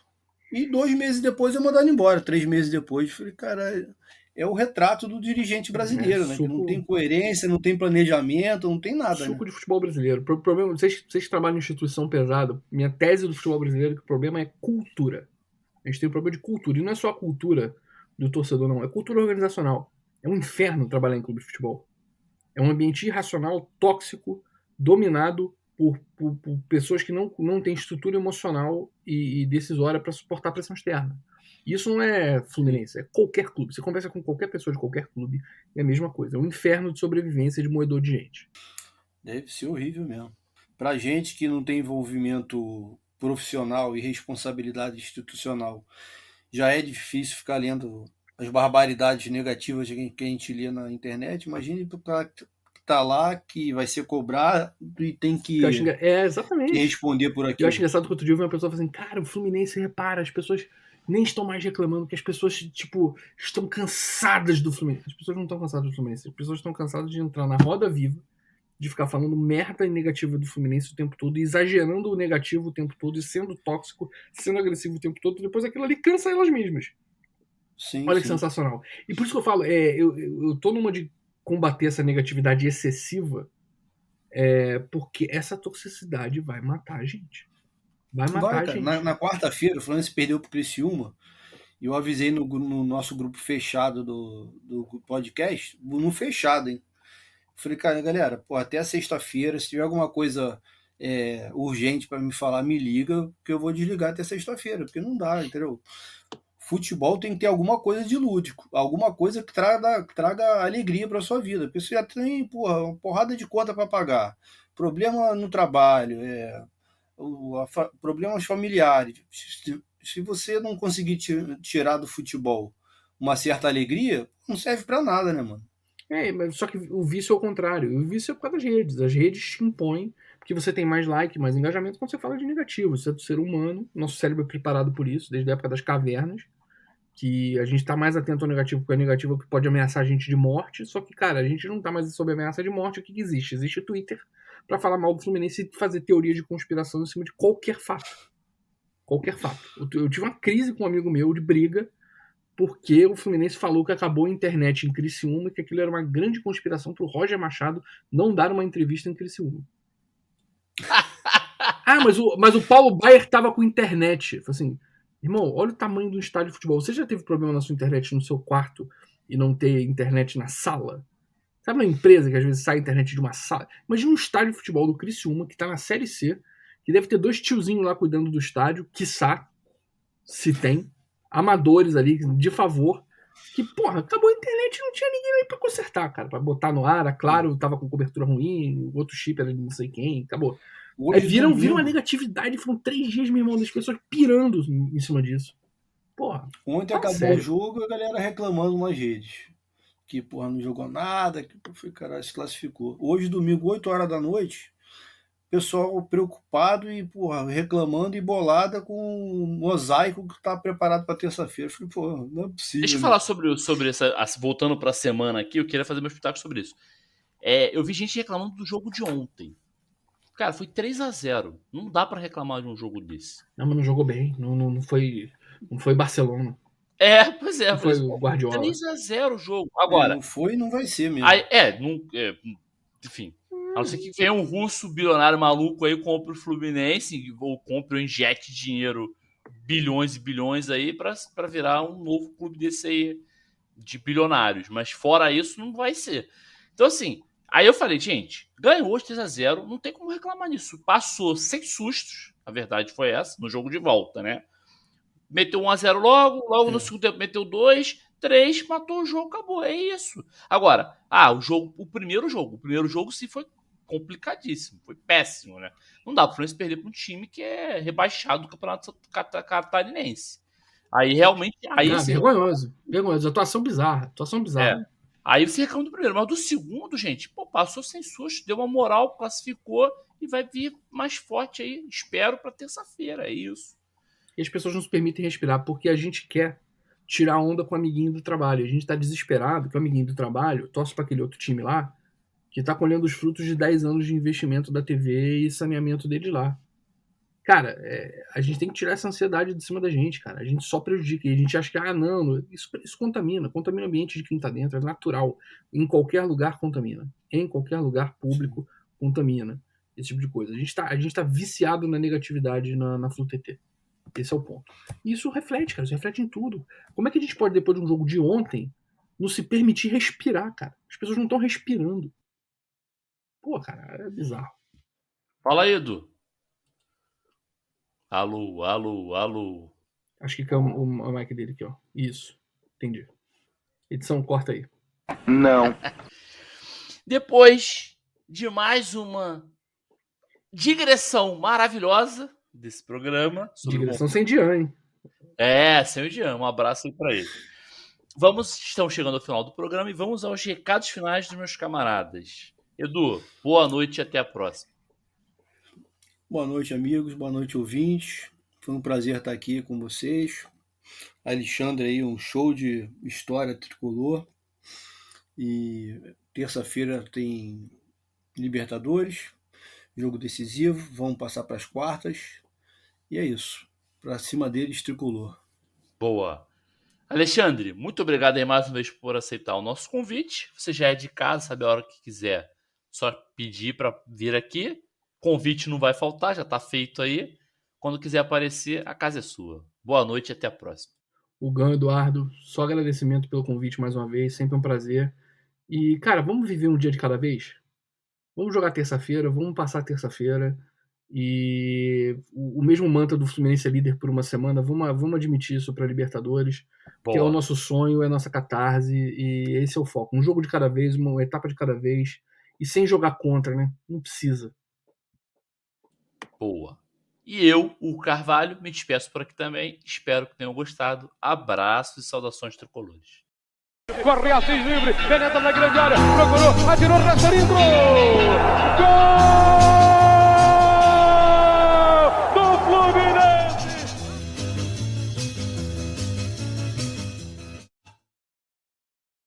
e 2 meses depois é mandado embora, 3 meses depois. Falei, cara, é o retrato do dirigente brasileiro, né? Que não tem coerência, não tem planejamento, não tem nada. Suco né? de futebol brasileiro. O problema, vocês que trabalham em instituição pesada, minha tese do futebol brasileiro é que o problema é cultura. A gente tem um problema de cultura. E não é só a cultura do torcedor, não. É cultura organizacional. É um inferno trabalhar em clube de futebol. É um ambiente irracional, tóxico, dominado por pessoas que não têm estrutura emocional e decisória para suportar a pressão externa. Isso não é Fluminense, é qualquer clube. Você conversa com qualquer pessoa de qualquer clube, é a mesma coisa. É um inferno de sobrevivência de moedor de gente. Deve ser horrível mesmo. Pra gente que não tem envolvimento profissional e responsabilidade institucional, já é difícil ficar lendo as barbaridades negativas que a gente lê na internet. Imagine pro cara que tá lá, que vai ser cobrado e tem que exatamente. responder por aquilo. Eu acho engraçado que outro dia eu vi uma pessoa falando assim, cara, o Fluminense, repara, as pessoas nem estão mais reclamando, que as pessoas, estão cansadas do Fluminense. As pessoas não estão cansadas do Fluminense, as pessoas estão cansadas de entrar na roda viva, de ficar falando merda negativa do Fluminense o tempo todo, exagerando o negativo o tempo todo, e sendo tóxico, sendo agressivo o tempo todo, e depois aquilo ali cansa elas mesmas. Sim, Olha que sensacional. E por isso que eu falo, eu tô numa de combater essa negatividade excessiva, porque essa toxicidade vai matar a gente. Vai matar a gente. Na quarta-feira, o Fluminense perdeu pro Criciúma, e eu avisei no nosso grupo fechado do podcast, no fechado, hein? Falei, cara, galera, até a sexta-feira, se tiver alguma coisa urgente para me falar, me liga, que eu vou desligar até sexta-feira, porque não dá, entendeu? Futebol tem que ter alguma coisa de lúdico, alguma coisa que traga alegria para sua vida, porque você já tem uma porrada de conta para pagar, problema no trabalho, problemas familiares. Se você não conseguir tirar do futebol uma certa alegria, não serve para nada, né, mano? Mas só que o vício é o contrário. O vício é por causa das redes. As redes te impõem, porque você tem mais like, mais engajamento quando você fala de negativo. Você é do ser humano, nosso cérebro é preparado por isso, desde a época das cavernas, que a gente está mais atento ao negativo, porque o negativo é o que pode ameaçar a gente de morte. Só que, cara, a gente não está mais sob ameaça de morte. O que existe? Existe o Twitter para falar mal do Fluminense e fazer teoria de conspiração em cima de qualquer fato. Qualquer fato. Eu tive uma crise com um amigo meu de briga, porque o Fluminense falou que acabou a internet em Criciúma e que aquilo era uma grande conspiração pro Roger Machado não dar uma entrevista em Criciúma. Mas o Paulo Baier tava com internet. Falei assim, irmão, olha o tamanho do estádio de futebol. Você já teve problema na sua internet no seu quarto e não ter internet na sala? Sabe uma empresa que às vezes sai a internet de uma sala? Imagina um estádio de futebol do Criciúma que tá na Série C, que deve ter 2 tiozinhos lá cuidando do estádio, quiçá, se tem, amadores ali, de favor, que, acabou a internet e não tinha ninguém aí pra consertar, cara, pra botar no ar, claro, tava com cobertura ruim, o outro chip era de não sei quem, acabou. Aí viram uma negatividade, foram 3 dias, meu irmão, das pessoas pirando em cima disso. Ontem acabou o jogo e a galera reclamando nas redes. que porra, não jogou nada, que foi, cara, se classificou. Hoje, domingo, 8 horas da noite, pessoal preocupado e, porra, reclamando e bolada com o mosaico que tá preparado para terça-feira. Eu falei, pô, não é possível. Deixa eu falar sobre essa. Voltando pra semana aqui, eu queria fazer meu espetáculo sobre isso. Eu vi gente reclamando do jogo de ontem. Cara, foi 3-0. Não dá pra reclamar de um jogo desse. Não, mas não jogou bem. Não foi Barcelona. Pois é. Não foi o Guardiola. 3-0 o jogo. Agora. Não foi e não vai ser mesmo. Enfim. A não ser que venha um russo bilionário maluco aí, compre o Fluminense ou compre ou injete dinheiro, bilhões e bilhões aí, pra virar um novo clube desse aí de bilionários. Mas fora isso, não vai ser. Então, assim, aí eu falei, gente, ganhou hoje 3-0, não tem como reclamar nisso. Passou sem sustos, a verdade foi essa, no jogo de volta, né? Meteu 1-0 logo no segundo tempo meteu 2, 3, matou o jogo, acabou, é isso. Agora, o primeiro jogo sim foi complicadíssimo, foi péssimo, né? Não dá pro Fluminense perder pra um time que é rebaixado do Campeonato Catarinense. Aí realmente... Vergonhoso. Atuação bizarra. Aí você reclama do primeiro, mas do segundo, gente, passou sem susto, deu uma moral, classificou e vai vir mais forte aí, espero, pra terça-feira, é isso. E as pessoas não se permitem respirar porque a gente quer tirar onda com o amiguinho do trabalho. A gente tá desesperado que o amiguinho do trabalho torce pra aquele outro time lá que tá colhendo os frutos de 10 anos de investimento da TV e saneamento dele lá. Cara, a gente tem que tirar essa ansiedade de cima da gente, cara. A gente só prejudica. E a gente acha que, isso contamina o ambiente de quem tá dentro, é natural. Em qualquer lugar contamina. Em qualquer lugar público contamina. Esse tipo de coisa. A gente tá viciado na negatividade na FluTT. Esse é o ponto. E isso reflete, cara. Isso reflete em tudo. Como é que a gente pode, depois de um jogo de ontem, não se permitir respirar, cara? As pessoas não estão respirando. Pô, cara, é bizarro. Fala aí, Edu. Alô. Acho que caiu o mic dele aqui, ó. Isso. Entendi. Edição, corta aí. Não. Depois de mais uma digressão maravilhosa desse programa. Digressão sem Dian, hein? Sem o Dian. Um abraço aí pra ele. Estamos chegando ao final do programa e vamos aos recados finais dos meus camaradas. Edu, boa noite e até a próxima. Boa noite, amigos. Boa noite, ouvintes. Foi um prazer estar aqui com vocês. Alexandre aí, um show de história tricolor. E terça-feira tem Libertadores, jogo decisivo. Vamos passar para as quartas. E é isso. Para cima deles, tricolor. Boa. Alexandre, muito obrigado aí mais uma vez por aceitar o nosso convite. Você já é de casa, sabe a hora que quiser. Só pedir para vir aqui. Convite não vai faltar, já está feito aí. Quando quiser aparecer, a casa é sua. Boa noite e até a próxima. Eduardo, só agradecimento pelo convite mais uma vez, sempre um prazer. E, cara, vamos viver um dia de cada vez? Vamos jogar terça-feira, vamos passar terça-feira. E o mesmo mantra do Fluminense é líder por uma semana, vamos admitir isso para Libertadores, que é o nosso sonho, é a nossa catarse, e esse é o foco. Um jogo de cada vez, uma etapa de cada vez, e sem jogar contra, né? Não precisa. Boa. E eu, o Carvalho, me despeço por aqui também. Espero que tenham gostado. Abraços e saudações tricolores. Corre Assis livre, penetra na grande área, procurou, atirou, Rasterinho, gol!